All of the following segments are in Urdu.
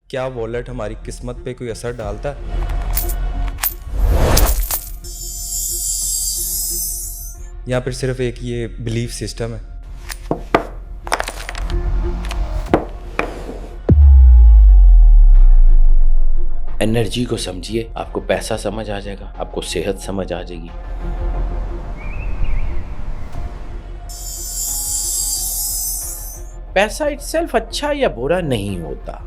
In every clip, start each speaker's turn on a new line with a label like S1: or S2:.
S1: کیا والٹ ہماری قسمت پہ کوئی اثر ڈالتا ہے؟ یا پھر صرف ایک یہ بلیف سسٹم ہے؟
S2: انرجی کو سمجھیے، آپ کو پیسہ سمجھ آ جائے گا، آپ کو صحت سمجھ آ جائے گی۔ پیسہ اٹ سیلف اچھا یا برا نہیں ہوتا۔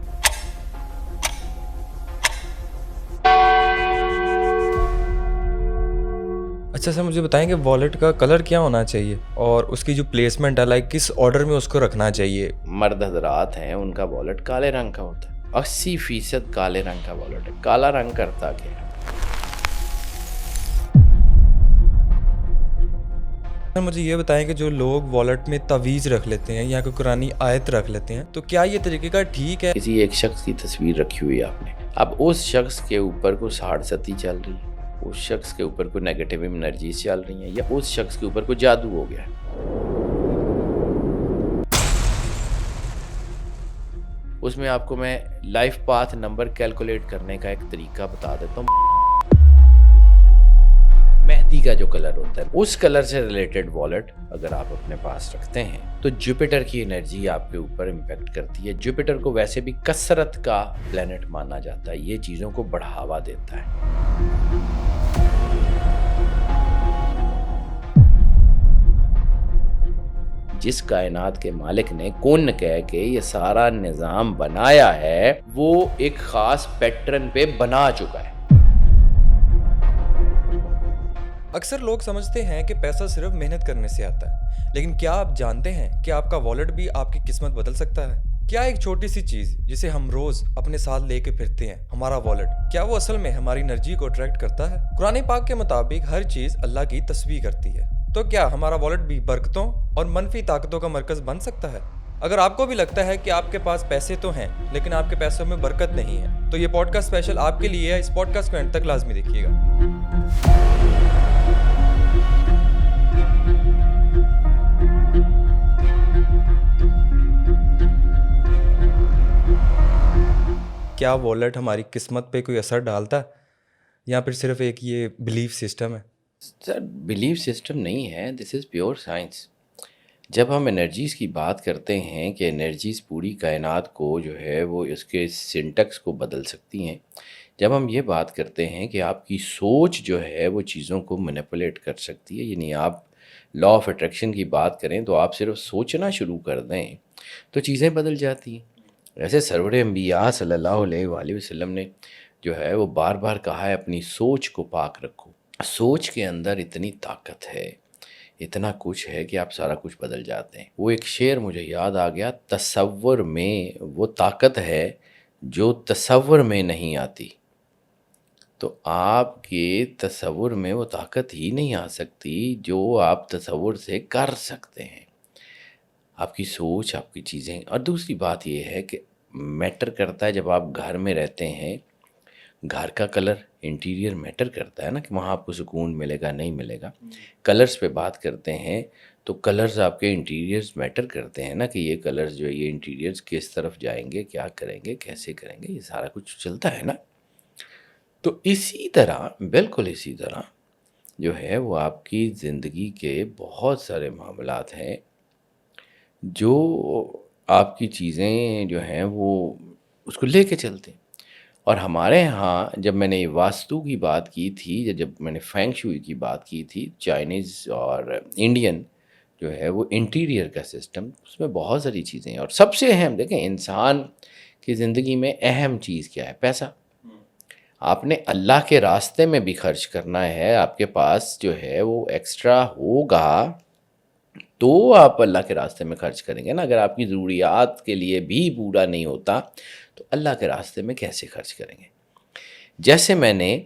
S1: اچھا سر، مجھے بتائیں کہ والٹ کا کلر کیا ہونا چاہیے اور اس کی جو پلیسمنٹ ہے لائک کس آرڈر میں اس کو رکھنا چاہیے؟
S2: مرد حضرات ہیں ان کا والٹ کالے رنگ کا ہوتا ہے، 80% کالے رنگ کا والٹ ہے۔ کالا رنگ کرتا کیا ہے؟
S1: مجھے یہ بتائیں کہ جو لوگ والٹ میں تعویذ رکھ لیتے ہیں یا کوئی قرآنی آیت رکھ لیتے ہیں تو کیا یہ طریقہ کا ٹھیک ہے؟
S2: کسی ایک شخص کی تصویر رکھی ہوئی آپ نے، اب اس شخص کے اوپر کوئی ساڑھ ستی چل رہی ہے، اس شخص کے اوپر کوئی نیگیٹو انرجیز چل رہی ہیں، یا اس شخص کے اوپر کوئی جادو ہو گیا ہے۔ اس میں آپ کو میں لائف پاتھ نمبر کیلکولیٹ کرنے کا ایک طریقہ بتا دیتا ہوں۔ مہدی کا جو کلر ہوتا ہے اس کلر سے ریلیٹڈ والٹ اگر آپ اپنے پاس رکھتے ہیں تو جوپیٹر کی انرجی آپ کے اوپر امپیکٹ کرتی ہے۔ جوپیٹر کو ویسے بھی کثرت کا پلینٹ مانا جاتا ہے، یہ چیزوں کو بڑھاوا دیتا ہے۔ جس کائنات کے مالک نے کون کہہ کے یہ سارا نظام بنایا ہے وہ ایک خاص پیٹرن پہ بنا چکا ہے۔
S1: اکثر لوگ سمجھتے ہیں کہ پیسہ صرف محنت کرنے سے آتا ہے، لیکن کیا آپ جانتے ہیں کہ آپ کا والٹ بھی آپ کی قسمت بدل سکتا ہے؟ کیا ایک چھوٹی سی چیز جسے ہم روز اپنے ساتھ لے کے پھرتے ہیں، ہمارا والٹ، کیا وہ اصل میں ہماری انرجی کو اٹریکٹ کرتا ہے؟ قرآن پاک کے مطابق ہر چیز اللہ کی تسبیح کرتی ہے، تو کیا ہمارا والٹ بھی برکتوں اور منفی طاقتوں کا مرکز بن سکتا ہے؟ اگر آپ کو بھی لگتا ہے کہ آپ کے پاس پیسے تو ہیں لیکن آپ کے پیسوں میں برکت نہیں ہے تو یہ پوڈ کاسٹ اسپیشل آپ کے لیے ہے۔ اس پوڈ کاسٹ کو اینڈ تک لازمی دیکھیے گا۔ کیا والٹ ہماری قسمت پہ کوئی اثر ڈالتا ہے یا پھر صرف ایک یہ بلیف سسٹم ہے؟
S2: سر بلیف سسٹم نہیں ہے، دس از پیور سائنس۔ جب ہم انرجیز کی بات کرتے ہیں کہ انرجیز پوری کائنات کو جو ہے وہ اس کے سنٹیکس کو بدل سکتی ہیں، جب ہم یہ بات کرتے ہیں کہ آپ کی سوچ جو ہے وہ چیزوں کو مینیپولیٹ کر سکتی ہے، یعنی آپ لا آف اٹریکشن کی بات کریں تو آپ صرف سوچنا شروع کر دیں تو چیزیں بدل جاتی ہیں۔ ایسے سرور انبیاء صلی اللہ علیہ وآلہ وسلم نے جو ہے وہ بار بار کہا ہے اپنی سوچ کو پاک رکھو۔ سوچ کے اندر اتنی طاقت ہے، اتنا کچھ ہے کہ آپ سارا کچھ بدل جاتے ہیں۔ وہ ایک شعر مجھے یاد آ گیا، تصور میں وہ طاقت ہے جو تصور میں نہیں آتی۔ تو آپ کے تصور میں وہ طاقت ہی نہیں آ سکتی جو آپ تصور سے کر سکتے ہیں۔ آپ کی سوچ، آپ کی چیزیں۔ اور دوسری بات یہ ہے کہ میٹر کرتا ہے جب آپ گھر میں رہتے ہیں، گھر کا کلر انٹیریئر میٹر کرتا ہے نا کہ وہاں آپ کو سکون ملے گا نہیں ملے گا۔ کلرز پہ بات کرتے ہیں تو کلرز آپ کے انٹیریئرز میٹر کرتے ہیں نا کہ یہ کلرز جو ہے یہ انٹیریئرز کس طرف جائیں گے، کیا کریں گے، کیسے کریں گے، یہ سارا کچھ چلتا ہے نا۔ تو اسی طرح، بالکل اسی طرح جو ہے وہ آپ کی زندگی کے بہت سارے معاملات ہیں جو آپ کی چیزیں جو ہیں وہ اس کو لے کے چلتے ہیں۔ اور ہمارے ہاں جب میں نے واستو کی بات کی تھی، جب میں نے فینگ شوئی کی بات کی تھی، چائنیز اور انڈین جو ہے وہ انٹیریئر کا سسٹم، اس میں بہت ساری چیزیں ہیں۔ اور سب سے اہم دیکھیں انسان کی زندگی میں اہم چیز کیا ہے؟ پیسہ۔ آپ نے اللہ کے راستے میں بھی خرچ کرنا ہے، آپ کے پاس جو ہے وہ ایکسٹرا ہوگا تو آپ اللہ کے راستے میں خرچ کریں گے نا۔ اگر آپ کی ضروریات کے لیے بھی پورا نہیں ہوتا تو اللہ کے راستے میں کیسے خرچ کریں گے؟ جیسے میں نے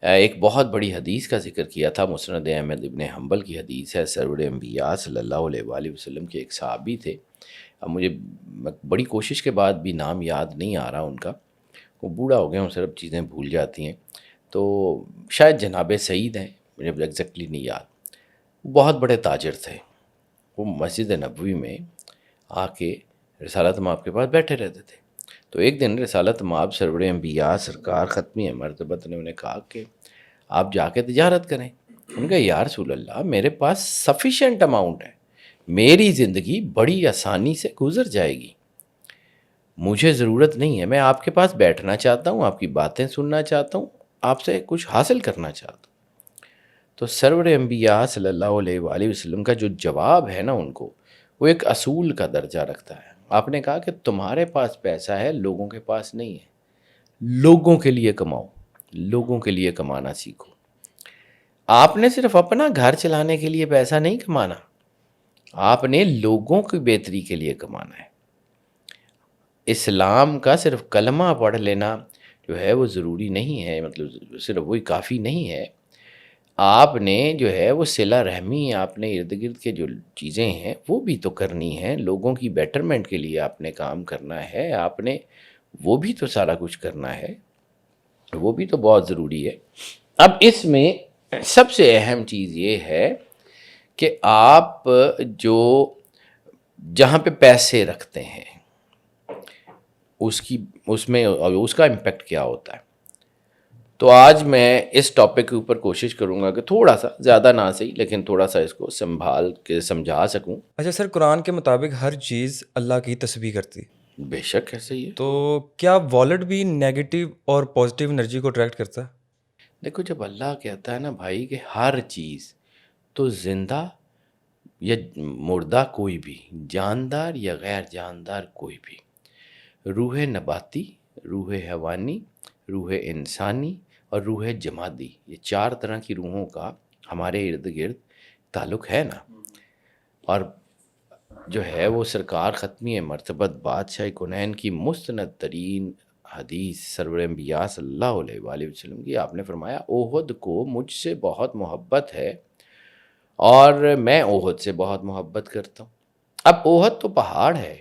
S2: ایک بہت بڑی حدیث کا ذکر کیا تھا، مسند احمد ابن حنبل کی حدیث ہے، سرور انبیاء صلی اللہ علیہ وآلہ وسلم کے ایک صحابی تھے، اب مجھے بڑی کوشش کے بعد بھی نام یاد نہیں آ رہا ان کا، وہ بوڑھا ہو گئے، ان سے اب چیزیں بھول جاتی ہیں، تو شاید جناب سعید ہیں، مجھے ایگزیکٹلی نہیں یاد۔ وہ بہت بڑے تاجر تھے، وہ مسجد نبوی میں آ کے رسالت میں آپ کے پاس بیٹھے رہتے تھے۔ تو ایک دن رسالت مآب سرور انبیاء سرکار ختمی مرتبت نے انہیں کہا کہ آپ جا کے تجارت کریں. ان کا یا رسول اللہ میرے پاس سفیشینٹ اماؤنٹ ہے, میری زندگی بڑی آسانی سے گزر جائے گی, مجھے ضرورت نہیں ہے, میں آپ کے پاس بیٹھنا چاہتا ہوں, آپ کی باتیں سننا چاہتا ہوں, آپ سے کچھ حاصل کرنا چاہتا ہوں. تو سرور انبیاء صلی اللہ علیہ وآلہ وسلم کا جو جواب ہے نا ان کو, وہ ایک اصول کا درجہ رکھتا ہے. آپ نے کہا کہ تمہارے پاس پیسہ ہے, لوگوں کے پاس نہیں ہے, لوگوں کے لیے کماؤ, لوگوں کے لیے کمانا سیکھو. آپ نے صرف اپنا گھر چلانے کے لیے پیسہ نہیں کمانا, آپ نے لوگوں کی بہتری کے لیے کمانا ہے. اسلام کا صرف کلمہ پڑھ لینا جو ہے وہ ضروری نہیں ہے, مطلب صرف وہی کافی نہیں ہے. آپ نے جو ہے وہ صلہ رحمی, آپ نے ارد گرد کے جو چیزیں ہیں وہ بھی تو کرنی ہیں, لوگوں کی بیٹرمنٹ کے لیے آپ نے کام کرنا ہے, آپ نے وہ بھی تو سارا کچھ کرنا ہے, وہ بھی تو بہت ضروری ہے. اب اس میں سب سے اہم چیز یہ ہے کہ آپ جو جہاں پہ پیسے رکھتے ہیں اس میں اس کا امپیکٹ کیا ہوتا ہے. تو آج میں اس ٹاپک کے اوپر کوشش کروں گا کہ تھوڑا سا, زیادہ نہ صحیح لیکن تھوڑا سا اس کو سنبھال کے سمجھا سکوں.
S1: اچھا سر، قرآن کے مطابق ہر چیز اللہ کی تسبیح کرتی،
S2: بے شک ایسا ہی ہے.
S1: تو کیا والٹ بھی نیگیٹو اور پازیٹیو انرجی کو اٹریکٹ کرتا ہے؟
S2: دیکھو جب اللہ کہتا ہے نا بھائی کہ ہر چیز, تو زندہ یا مردہ کوئی بھی, جاندار یا غیر جاندار کوئی بھی, روح نباتی, روح حیوانی, روح انسانی اور روح جمادی, یہ 4 طرح کی روحوں کا ہمارے ارد گرد تعلق ہے نا. اور جو ہے وہ سرکار ختمی مرتبت بادشاہ کونین کی مستند ترین حدیث سرور انبیاء صلی اللہ علیہ وآلہ وسلم کی, آپ نے فرمایا احد کو مجھ سے بہت محبت ہے اور میں احد سے بہت محبت کرتا ہوں. اب احد تو پہاڑ ہے,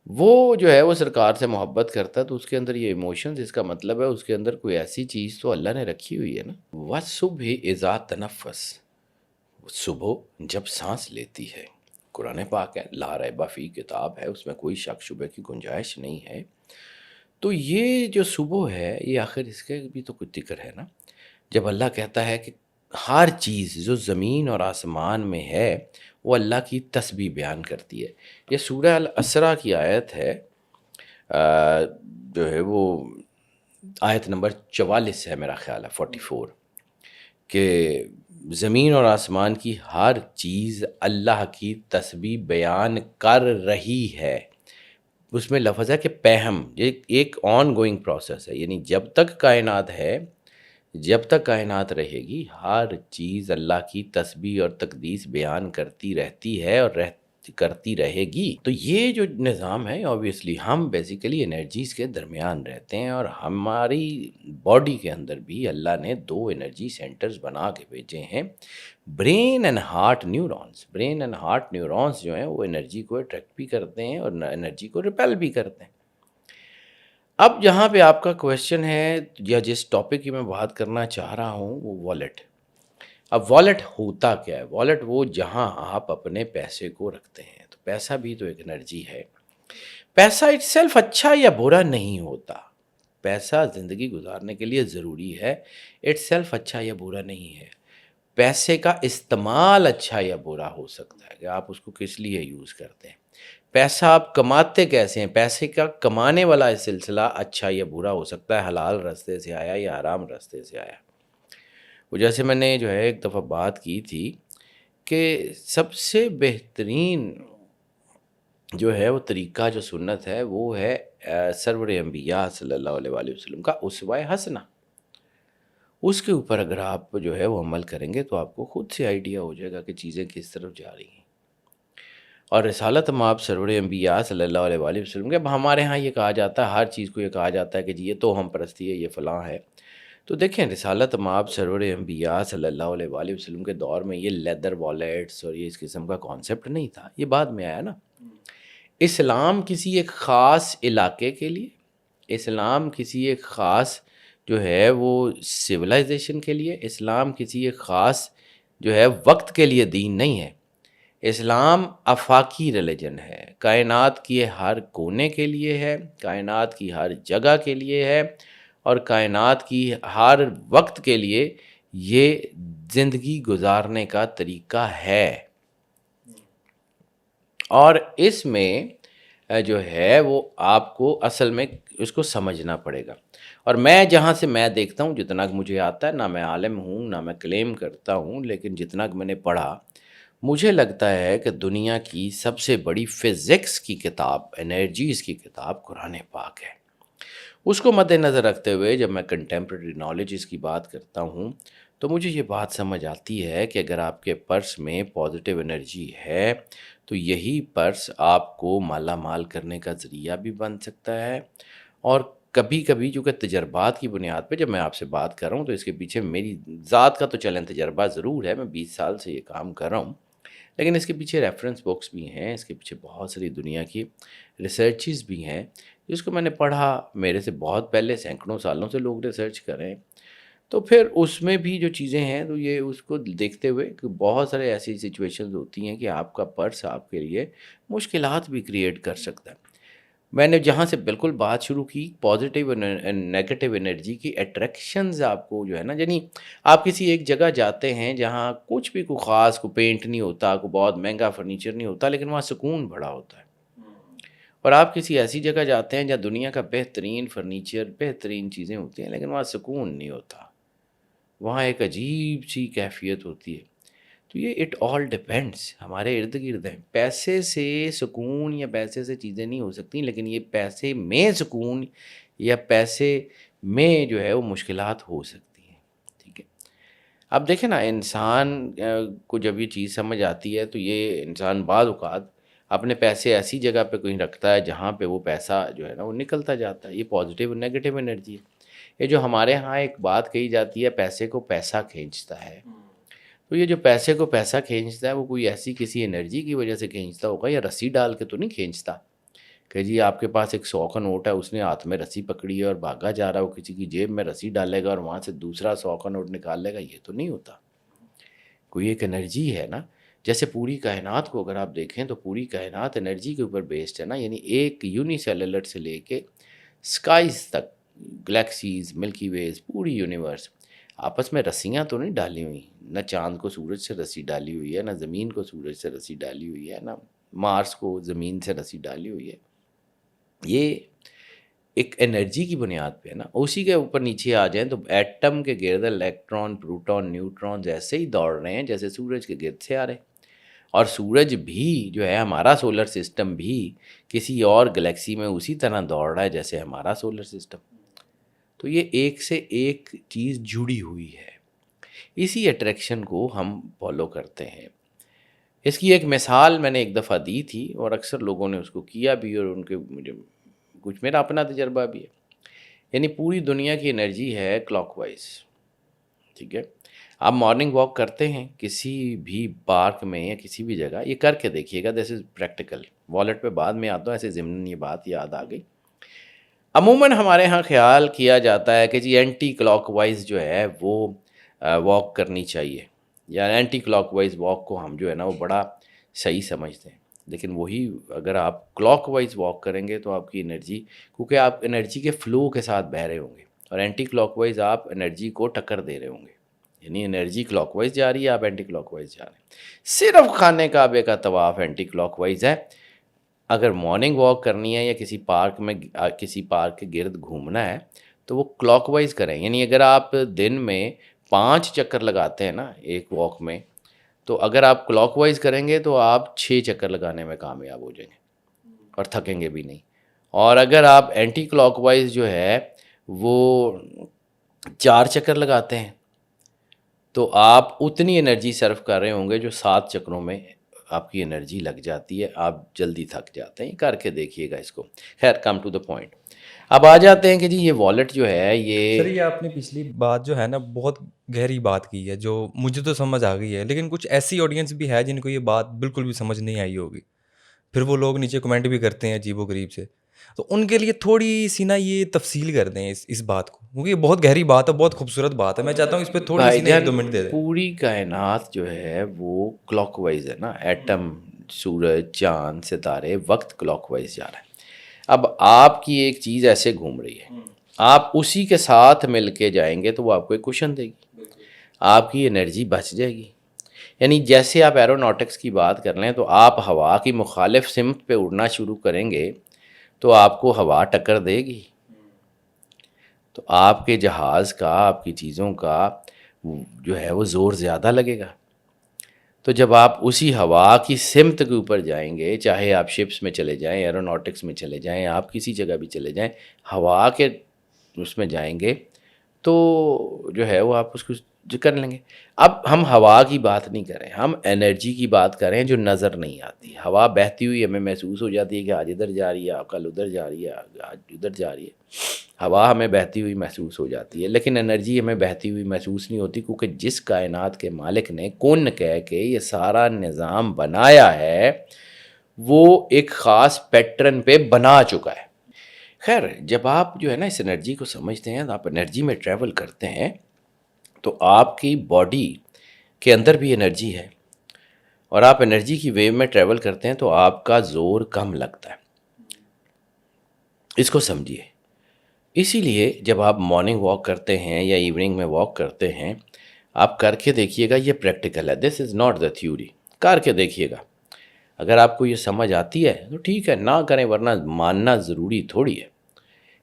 S2: وہ جو ہے وہ سرکار سے محبت کرتا ہے, تو اس کے اندر یہ ایموشنز, اس کا مطلب ہے اس کے اندر کوئی ایسی چیز تو اللہ نے رکھی ہوئی ہے نا. وَالصُّبْحِ اِذَا تَنَفَّسَ, صبح جب سانس لیتی ہے, قرآن پاک ہے, لا ریب فیہ کتاب ہے, اس میں کوئی شک شبہ کی گنجائش نہیں ہے. تو یہ جو صبح ہے, یہ آخر اس کے بھی تو کچھ ذکر ہے نا, جب اللہ کہتا ہے کہ ہر چیز جو زمین اور آسمان میں ہے وہ اللہ کی تسبیح بیان کرتی ہے. یہ سورہ الاسراء کی آیت ہے, جو ہے وہ آیت نمبر 44 ہے میرا خیال ہے, 44, کہ زمین اور آسمان کی ہر چیز اللہ کی تسبیح بیان کر رہی ہے. اس میں لفظ ہے کہ پہم, یہ ایک آن گوئنگ پروسیس ہے, یعنی جب تک کائنات ہے, جب تک کائنات رہے گی, ہر چیز اللہ کی تسبیح اور تقدیس بیان کرتی رہتی ہے اور کرتی رہے گی. تو یہ جو نظام ہے, obviously ہم بیسیکلی انرجیز کے درمیان رہتے ہیں, اور ہماری باڈی کے اندر بھی اللہ نے 2 انرجی سینٹرز بنا کے بھیجے ہیں, brain and heart neurons. Brain and heart neurons جو ہیں وہ انرجی کو اٹریکٹ بھی کرتے ہیں اور انرجی کو ریپیل بھی کرتے ہیں. اب جہاں پہ آپ کا کویشچن ہے یا جس ٹاپک کی میں بات کرنا چاہ رہا ہوں وہ والیٹ. اب والیٹ ہوتا کیا ہے؟ والیٹ وہ جہاں آپ اپنے پیسے کو رکھتے ہیں. تو پیسہ بھی تو ایک انرجی ہے. پیسہ اٹ سیلف اچھا یا برا نہیں ہوتا, پیسہ زندگی گزارنے کے لیے ضروری ہے, اٹ سیلف اچھا یا برا نہیں ہے. پیسے کا استعمال اچھا یا برا ہو سکتا ہے کہ آپ اس کو کس لیے یوز کرتے ہیں. پیسہ آپ کماتے کیسے ہیں, پیسے کا کمانے والا سلسلہ اچھا یا برا ہو سکتا ہے, حلال راستے سے آیا یا حرام راستے سے آیا. وہ جیسے میں نے جو ہے ایک دفعہ بات کی تھی کہ سب سے بہترین جو ہے وہ طریقہ جو سنت ہے وہ ہے سرور انبیاء صلی اللہ علیہ وآلہ وسلم کا اسوہ حسنہ. اس کے اوپر اگر آپ جو ہے وہ عمل کریں گے تو آپ کو خود سے آئیڈیا ہو جائے گا کہ چیزیں کس طرف جا رہی ہیں. اور رسالت مآب سرور انبیاء صلی اللہ علیہ وآلہ وسلم کے, اب ہمارے ہاں یہ کہا جاتا ہے, ہر چیز کو یہ کہا جاتا ہے کہ جی یہ تو ہم پرستی ہے, یہ فلاں ہے. تو دیکھیں رسالت مآب سرور انبیاء صلی اللہ علیہ وآلہ وسلم کے دور میں یہ لیدر والیٹس اور یہ اس قسم کا کانسیپٹ نہیں تھا, یہ بعد میں آیا نا. اسلام کسی ایک خاص علاقے کے لیے, اسلام کسی ایک خاص جو ہے وہ سویلائزیشن کے لیے, اسلام کسی ایک خاص جو ہے وقت کے لیے دین نہیں ہے. اسلام آفاقی ریلیجن ہے، کائنات کی ہر کونے کے لیے ہے، کائنات کی ہر جگہ کے لیے ہے، اور کائنات کی ہر وقت کے لیے یہ زندگی گزارنے کا طریقہ ہے۔ اور اس میں جو ہے وہ آپ کو اصل میں اس کو سمجھنا پڑے گا۔ اور میں جہاں سے میں دیکھتا ہوں، جتنا کہ مجھے آتا ہے، نہ میں عالم ہوں نہ میں کلیم کرتا ہوں، لیکن جتنا کہ میں نے پڑھا، مجھے لگتا ہے کہ دنیا کی سب سے بڑی فزکس کی کتاب، انرجیز کی کتاب قرآن پاک ہے۔ اس کو مد نظر رکھتے ہوئے جب میں کنٹمپریری نالجز کی بات کرتا ہوں تو مجھے یہ بات سمجھ آتی ہے کہ اگر آپ کے پرس میں پازیٹیو انرجی ہے تو یہی پرس آپ کو مالا مال کرنے کا ذریعہ بھی بن سکتا ہے۔ اور کبھی کبھی چونکہ تجربات کی بنیاد پہ جب میں آپ سے بات کر رہا ہوں تو اس کے پیچھے میری ذات کا تو چلن تجربہ ضرور ہے، میں 20 سال سے یہ کام کر رہا ہوں، لیکن اس کے پیچھے ریفرنس بکس بھی ہیں، اس کے پیچھے بہت ساری دنیا کی ریسرچز بھی ہیں جس کو میں نے پڑھا، میرے سے بہت پہلے سینکڑوں سالوں سے لوگ ریسرچ کر رہے ہیں۔ تو پھر اس میں بھی جو چیزیں ہیں تو یہ اس کو دیکھتے ہوئے کہ بہت سارے ایسی سچویشنز ہوتی ہیں کہ آپ کا پرس آپ کے لیے مشکلات بھی کریٹ کر سکتا ہے۔ میں نے جہاں سے بالکل بات شروع کی پازیٹیو نیگیٹو انرجی کی اٹریکشنز آپ کو جو ہے نا، یعنی آپ کسی ایک جگہ جاتے ہیں جہاں کچھ بھی کوئی خاص کوئی پینٹ نہیں ہوتا، کوئی بہت مہنگا فرنیچر نہیں ہوتا، لیکن وہاں سکون بڑا ہوتا ہے۔ اور آپ کسی ایسی جگہ جاتے ہیں جہاں دنیا کا بہترین فرنیچر، بہترین چیزیں ہوتی ہیں، لیکن وہاں سکون نہیں ہوتا، وہاں ایک عجیب سی کیفیت ہوتی ہے۔ تو یہ اٹ آل ڈپینڈس، ہمارے ارد گرد ہیں۔ پیسے سے سکون یا پیسے سے چیزیں نہیں ہو سکتی، لیکن یہ پیسے میں سکون یا پیسے میں جو ہے وہ مشکلات ہو سکتی ہیں، ٹھیک ہے۔ اب دیکھیں نا، انسان کو جب یہ چیز سمجھ آتی ہے تو یہ انسان بعض اوقات اپنے پیسے ایسی جگہ پہ کہیں رکھتا ہے جہاں پہ وہ پیسہ جو ہے نا وہ نکلتا جاتا ہے۔ یہ پازیٹیو اور نیگیٹو انرجی ہے۔ یہ جو ہمارے ہاں ایک بات کہی جاتی ہے، پیسے کو پیسہ کھینچتا ہے، تو یہ جو پیسے کو پیسہ کھینچتا ہے وہ کوئی ایسی کسی انرجی کی وجہ سے کھینچتا ہوگا، یا رسی ڈال کے تو نہیں کھینچتا کہ جی آپ کے پاس ایک 100 کا نوٹ ہے، اس نے ہاتھ میں رسی پکڑی ہے اور بھاگا جا رہا ہے، وہ کسی کی جیب میں رسی ڈالے گا اور وہاں سے دوسرا 100 کا نوٹ نکال لے گا، یہ تو نہیں ہوتا۔ کوئی ایک انرجی ہے نا، جیسے پوری کائنات کو اگر آپ دیکھیں تو پوری کائنات انرجی کے اوپر بیسڈ ہے نا، یعنی ایک یونی سیلولر سے لے کے سکائز تک، گلیکسیز، ملکی ویز، پوری یونیورس آپس میں رسیاں تو نہیں ڈالی ہوئی، نہ چاند کو سورج سے رسی ڈالی ہوئی ہے، نہ زمین کو سورج سے رسی ڈالی ہوئی ہے، نہ مارس کو زمین سے رسی ڈالی ہوئی ہے۔ یہ ایک انرجی کی بنیاد پہ ہے نا۔ اسی کے اوپر نیچے آ جائیں تو ایٹم کے گرد الیکٹران، پروٹون، نیوٹرونز ایسے ہی دوڑ رہے ہیں جیسے سورج کے گرد سے آ رہے ہیں، اور سورج بھی جو ہے، ہمارا سولر سسٹم بھی کسی اور گلیکسی میں اسی طرح دوڑ رہا ہے جیسے ہمارا سولر سسٹم۔ تو یہ ایک سے ایک چیز جڑی ہوئی ہے، اسی اٹریکشن کو ہم فالو کرتے ہیں۔ اس کی ایک مثال میں نے ایک دفعہ دی تھی اور اکثر لوگوں نے اس کو کیا بھی، اور ان کے مجھے کچھ میرا اپنا تجربہ بھی ہے۔ یعنی پوری دنیا کی انرجی ہے کلاک وائز، ٹھیک ہے۔ آپ مارننگ واک کرتے ہیں کسی بھی پارک میں یا کسی بھی جگہ، یہ کر کے دیکھیے گا، دس از پریکٹیکل۔ والٹ پہ بعد میں آتا ہوں، ایسے ضمن یہ بات یاد آ گئی۔ عموماً ہمارے ہاں خیال کیا جاتا ہے کہ جی اینٹی کلاک وائز جو ہے وہ واک کرنی چاہیے، یا اینٹی کلاک وائز واک کو ہم جو ہے نا وہ بڑا صحیح سمجھتے ہیں، لیکن وہی اگر آپ کلاک وائز واک کریں گے تو آپ کی انرجی، کیونکہ آپ انرجی کے فلو کے ساتھ بہہ رہے ہوں گے، اور اینٹی کلاک وائز آپ انرجی کو ٹکر دے رہے ہوں گے، یعنی انرجی کلاک وائز جا رہی ہے، آپ اینٹی کلاک وائز جا رہے ہیں۔ صرف خانہ کعبے کا طواف اینٹی کلاک وائز ہے۔ اگر مارننگ واک کرنی ہے یا کسی پارک میں کسی پارک کے گرد گھومنا ہے تو وہ کلاک وائز کریں، یعنی اگر آپ دن میں 5 چکر لگاتے ہیں نا ایک واک میں، تو اگر آپ کلاک وائز کریں گے تو آپ 6 چکر لگانے میں کامیاب ہو جائیں گے اور تھکیں گے بھی نہیں۔ اور اگر آپ اینٹی کلاک وائز جو ہے وہ 4 چکر لگاتے ہیں تو آپ اتنی انرجی صرف کر رہے ہوں گے جو 7 چکروں میں آپ کی انرجی لگ جاتی ہے، آپ جلدی تھک جاتے ہیں۔ کر کے دیکھیے گا اس کو۔ خیر، کم ٹو دا پوائنٹ، اب آ جاتے ہیں کہ جی یہ والٹ جو ہے
S1: سر،
S2: یہ
S1: یہ آپ نے پچھلی بات جو ہے نا بہت گہری بات کی ہے، جو مجھے تو سمجھ آ گئی ہے، لیکن کچھ ایسی آڈینس بھی ہے جن کو یہ بات بالکل بھی سمجھ نہیں آئی ہوگی، پھر وہ لوگ نیچے کمنٹ بھی کرتے ہیں عجیب و غریب سے، تو ان کے لیے تھوڑی سی نا یہ تفصیل کر دیں اس بات کو، کیونکہ یہ بہت گہری بات ہے، بہت خوبصورت بات ہے. میں چاہتا ہوں اس پہ تھوڑی
S2: بھائی
S1: سی نا 1-2
S2: جان
S1: منٹ دے دیں.
S2: پوری کائنات جو ہے وہ کلاک وائز ہے نا، ایٹم، سورج، چاند، ستارے، وقت کلاک وائز جا رہا ہے. اب آپ کی ایک چیز ایسے گھوم رہی ہے، آپ اسی کے ساتھ مل کے جائیں گے تو وہ آپ کو ایک کوشن دے گی، آپ کی انرجی بچ جائے گی. یعنی جیسے آپ ایروناٹکس کی بات کر لیں تو آپ ہوا کی مخالف سمت پہ اڑنا شروع کریں گے تو آپ کو ہوا ٹکر دے گی، تو آپ کے جہاز کا، آپ کی چیزوں کا جو ہے وہ زور زیادہ لگے گا. تو جب آپ اسی ہوا کی سمت کے اوپر جائیں گے، چاہے آپ شپس میں چلے جائیں، ایروناٹکس میں چلے جائیں، آپ کسی جگہ بھی چلے جائیں، ہوا کے اس میں جائیں گے تو جو ہے وہ آپ اس کو کر لیں گے. اب ہم ہوا کی بات نہیں کریں، ہم انرجی کی بات کریں جو نظر نہیں آتی. ہوا بہتی ہوئی ہمیں محسوس ہو جاتی ہے کہ آج ادھر جا رہی ہے، کل ادھر جا رہی ہے، آج ادھر جا رہی ہے. ہوا ہمیں بہتی ہوئی محسوس ہو جاتی ہے، لیکن انرجی ہمیں بہتی ہوئی محسوس نہیں ہوتی، کیونکہ جس کائنات کے مالک نے کون کہہ کے یہ سارا نظام بنایا ہے وہ ایک خاص پیٹرن پہ بنا چکا ہے. خیر جب آپ جو ہے نا اس انرجی کو سمجھتے ہیں، آپ انرجی میں ٹریول کرتے ہیں تو آپ کی باڈی کے اندر بھی انرجی ہے، اور آپ انرجی کی ویو میں ٹریول کرتے ہیں تو آپ کا زور کم لگتا ہے. اس کو سمجھیے. اسی لیے جب آپ مارننگ واک کرتے ہیں یا ایوننگ میں واک کرتے ہیں، آپ کر کے دیکھیے گا، یہ پریکٹیکل ہے، دس از ناٹ دا تھیوری. کر کے دیکھیے گا، اگر آپ کو یہ سمجھ آتی ہے تو ٹھیک ہے، نہ کریں، ورنہ ماننا ضروری تھوڑی ہے.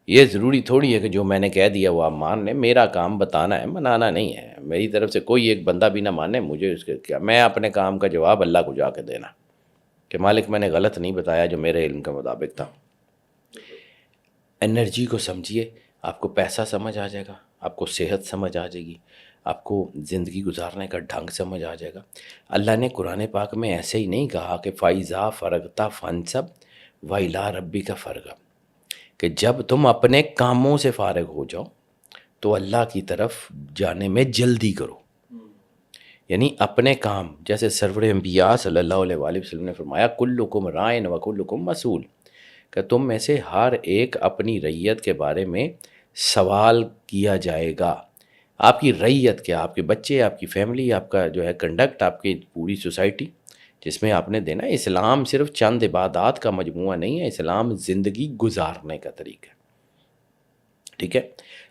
S2: یہ ضروری تھوڑی ہے کہ جو میں نے کہہ دیا وہ آپ مان لیں. میرا کام بتانا ہے، منانا نہیں ہے. میری طرف سے کوئی ایک بندہ بھی نہ مانے، مجھے اس کے کیا، میں اپنے کام کا جواب اللہ کو جا کے دینا کہ مالک میں نے غلط نہیں بتایا، جو میرے علم کے مطابق تھا. انرجی کو سمجھیے، آپ کو پیسہ سمجھ آ جائے گا، آپ کو صحت سمجھ آ جائے گی، آپ کو زندگی گزارنے کا ڈھنگ سمجھ آ جائے گا. اللہ نے قرآن پاک میں ایسے ہی نہیں کہا کہ فائزہ فرغتا فنصب وَإِلَىٰ رَبِّكَ فَارْغَب، کہ جب تم اپنے کاموں سے فارغ ہو جاؤ تو اللہ کی طرف جانے میں جلدی کرو. یعنی اپنے کام، جیسے سرور انبیاء صلی اللہ علیہ وآلہ وسلم نے فرمایا کلکم رائن و کلکم مسئول، کہ تم میں سے ہر ایک اپنی رعیت کے بارے میں سوال کیا جائے گا. آپ کی رعیت کیا؟ آپ کے بچے، آپ کی فیملی، آپ کا جو ہے کنڈکٹ، آپ کی پوری سوسائٹی جس میں آپ نے دینا. اسلام صرف چند عبادات کا مجموعہ نہیں ہے، اسلام زندگی گزارنے کا طریقہ ہے. ٹھیک ہے،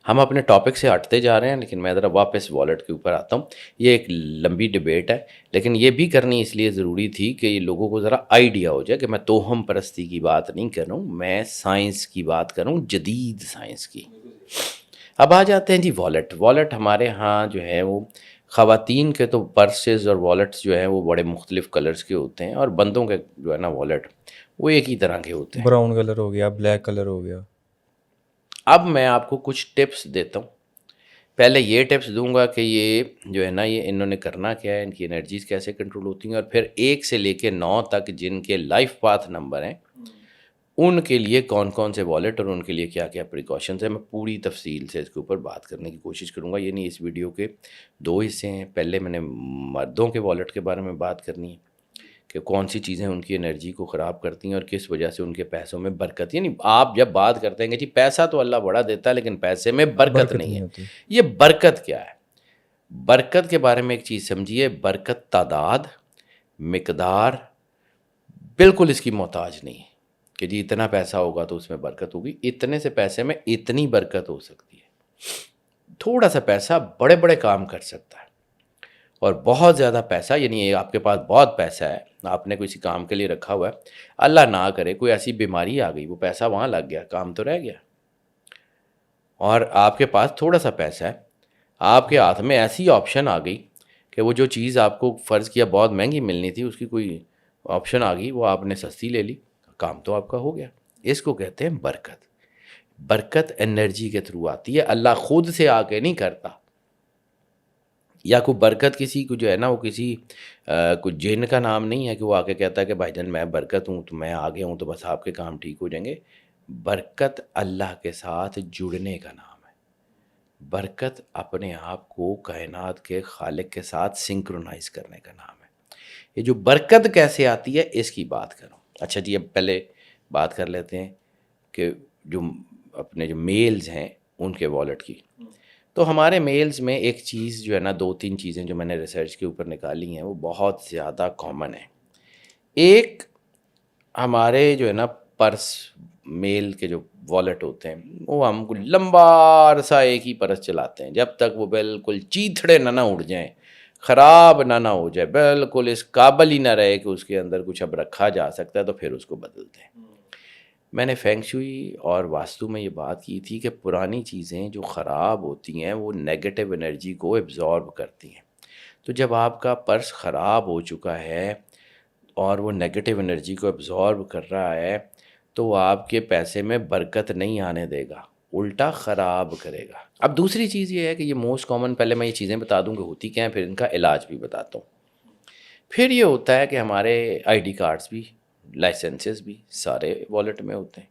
S2: ہم اپنے ٹاپک سے ہٹتے جا رہے ہیں، لیکن میں ذرا واپس والٹ کے اوپر آتا ہوں. یہ ایک لمبی ڈبیٹ ہے، لیکن یہ بھی کرنی اس لیے ضروری تھی کہ یہ لوگوں کو ذرا آئیڈیا ہو جائے کہ میں توہم پرستی کی بات نہیں کر رہا ہوں، میں سائنس کی بات کر رہا ہوں، جدید سائنس کی. اب آ جاتے ہیں جی والٹ. والٹ ہمارے ہاں جو ہے وہ خواتین کے تو پرسز اور والٹس جو ہیں وہ بڑے مختلف کلرز کے ہوتے ہیں، اور بندوں کے جو ہے نا والٹ وہ ایک ہی طرح کے ہوتے ہیں.
S1: براؤن کلر ہو گیا، بلیک کلر ہو گیا.
S2: اب میں آپ کو کچھ ٹپس دیتا ہوں. پہلے یہ ٹپس دوں گا کہ یہ جو ہے نا یہ انہوں نے کرنا کیا ہے، ان کی انرجیز کیسے کنٹرول ہوتی ہیں، اور پھر 1 سے لے کے 9 تک جن کے لائف پاتھ نمبر ہیں ان کے لیے کون کون سے والٹ اور ان کے لیے کیا کیا پریکاشنز ہیں. میں پوری تفصیل سے اس کے اوپر بات کرنے کی کوشش کروں گا. یعنی اس ویڈیو کے 2 حصے ہیں. پہلے میں نے مردوں کے والٹ کے بارے میں بات کرنی ہے کہ کون سی چیزیں ان کی انرجی کو خراب کرتی ہیں اور کس وجہ سے ان کے پیسوں میں برکت. یعنی آپ جب بات کرتے ہیں کہ جی پیسہ تو اللہ بڑا دیتا ہے لیکن پیسے میں برکت نہیں ہے،
S1: ہوتی.
S2: یہ برکت کیا ہے؟ برکت کے بارے میں ایک چیز سمجھیے، برکت تعداد، مقدار بالکل اس کی محتاج نہیں ہے کہ جی اتنا پیسہ ہوگا تو اس میں برکت ہوگی. اتنے سے پیسے میں اتنی برکت ہو سکتی ہے. تھوڑا سا پیسہ بڑے بڑے کام کر سکتا ہے، اور بہت زیادہ پیسہ، یعنی آپ کے پاس بہت پیسہ ہے، آپ نے کسی کام کے لیے رکھا ہوا ہے، اللہ نہ کرے کوئی ایسی بیماری آ گئی، وہ پیسہ وہاں لگ گیا، کام تو رہ گیا. اور آپ کے پاس تھوڑا سا پیسہ ہے، آپ کے ہاتھ میں ایسی آپشن آ گئی کہ وہ جو چیز آپ کو فرض کیا بہت مہنگی ملنی تھی، اس کی کوئی آپشن آ گئی، وہ آپ نے سستی لے لی، کام تو آپ کا ہو گیا. اس کو کہتے ہیں برکت. برکت انرجی کے تھرو آتی ہے، اللہ خود سے آ کے نہیں کرتا. یا کوئی برکت کسی کو جو ہے نا وہ کسی کوئی جن کا نام نہیں ہے کہ وہ آ کے کہتا ہے کہ بھائی جان میں برکت ہوں تو میں آ گیا ہوں تو بس آپ کے کام ٹھیک ہو جائیں گے. برکت اللہ کے ساتھ جڑنے کا نام ہے. برکت اپنے آپ کو کائنات کے خالق کے ساتھ سنکرونائز کرنے کا نام ہے. یہ جو برکت کیسے آتی ہے اس کی بات کروں. اچھا جی، اب پہلے بات کر لیتے ہیں کہ جو اپنے جو میلز ہیں ان کے والٹ کی. تو ہمارے میلز میں ایک چیز جو ہے نا، 2-3 چیزیں جو میں نے ریسرچ کے اوپر نکالی ہیں وہ بہت زیادہ کامن ہیں. ایک ہمارے جو ہے نا پرس، میل کے جو والیٹ ہوتے ہیں وہ ہم کو لمبا عرصہ ایک ہی پرس چلاتے ہیں جب تک وہ بالکل چیتھڑے نہ اڑ جائیں، خراب نہ ہو جائے، بالکل اس قابل ہی نہ رہے کہ اس کے اندر کچھ اب رکھا جا سکتا ہے، تو پھر اس کو بدلتے ہیں. میں نے فینگ شوئی اور واستو میں یہ بات کی تھی کہ پرانی چیزیں جو خراب ہوتی ہیں وہ نیگیٹو انرجی کو ایبزارب کرتی ہیں. تو جب آپ کا پرس خراب ہو چکا ہے اور وہ نیگیٹو انرجی کو ایبزارب کر رہا ہے تو وہ آپ کے پیسے میں برکت نہیں آنے دے گا، الٹا خراب کرے گا. اب دوسری چیز یہ ہے کہ یہ موسٹ کامن، پہلے میں یہ چیزیں بتا دوں کہ ہوتی کیا ہیں، پھر ان کا علاج بھی بتاتا ہوں. پھر یہ ہوتا ہے کہ ہمارے آئی ڈی کارڈز بھی، لائسنسز بھی سارے والیٹ میں ہوتے ہیں.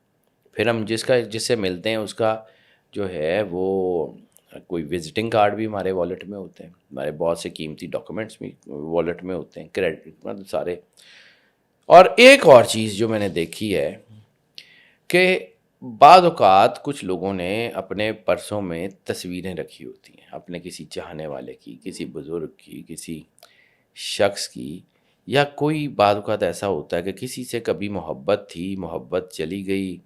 S2: پھر ہم جس سے ملتے ہیں اس کا جو ہے وہ کوئی وزٹنگ کارڈ بھی ہمارے والیٹ میں ہوتے ہیں، ہمارے بہت سے قیمتی ڈاکومنٹس بھی والیٹ میں ہوتے ہیں، کریڈٹ مطلب سارے. اور ایک اور چیز جو میں نے دیکھی ہے کہ بعض اوقات کچھ لوگوں نے اپنے پرسوں میں تصویریں رکھی ہوتی ہیں اپنے کسی چاہنے والے کی، کسی بزرگ کی، کسی شخص کی، یا کوئی بعض اوقات ایسا ہوتا ہے کہ کسی سے کبھی محبت تھی، محبت چلی گئی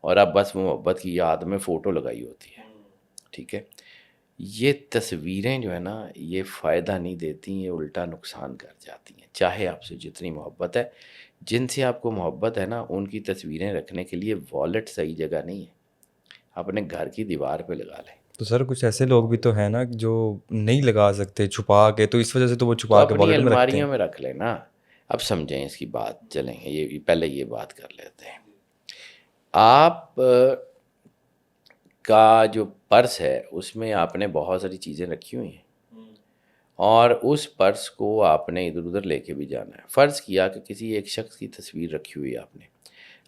S2: اور اب بس محبت کی یاد میں فوٹو لگائی ہوتی ہے. ٹھیک ہے، یہ تصویریں جو ہے نا یہ فائدہ نہیں دیتی، یہ الٹا نقصان کر جاتی ہیں. چاہے آپ سے جتنی محبت ہے، جن سے آپ کو محبت ہے نا ان کی تصویریں رکھنے کے لیے والیٹ صحیح جگہ نہیں ہے، اپنے گھر کی دیوار پہ لگا لیں.
S1: تو سر کچھ ایسے لوگ بھی تو ہیں نا جو نہیں لگا سکتے چھپا کے، تو اس وجہ سے تو وہ
S2: تو
S1: چھپا کے
S2: اپنی
S1: والیٹ میں رکھتے ہیں.
S2: الماریوں میں رکھ لیں نا. اب سمجھیں اس کی بات، چلیں یہ پہلے یہ بات کر لیتے ہیں. آپ کا جو پرس ہے اس میں آپ نے بہت ساری چیزیں رکھی ہوئی ہیں اور اس پرس کو آپ نے ادھر ادھر لے کے بھی جانا ہے. فرض کیا کہ کسی ایک شخص کی تصویر رکھی ہوئی ہے آپ نے،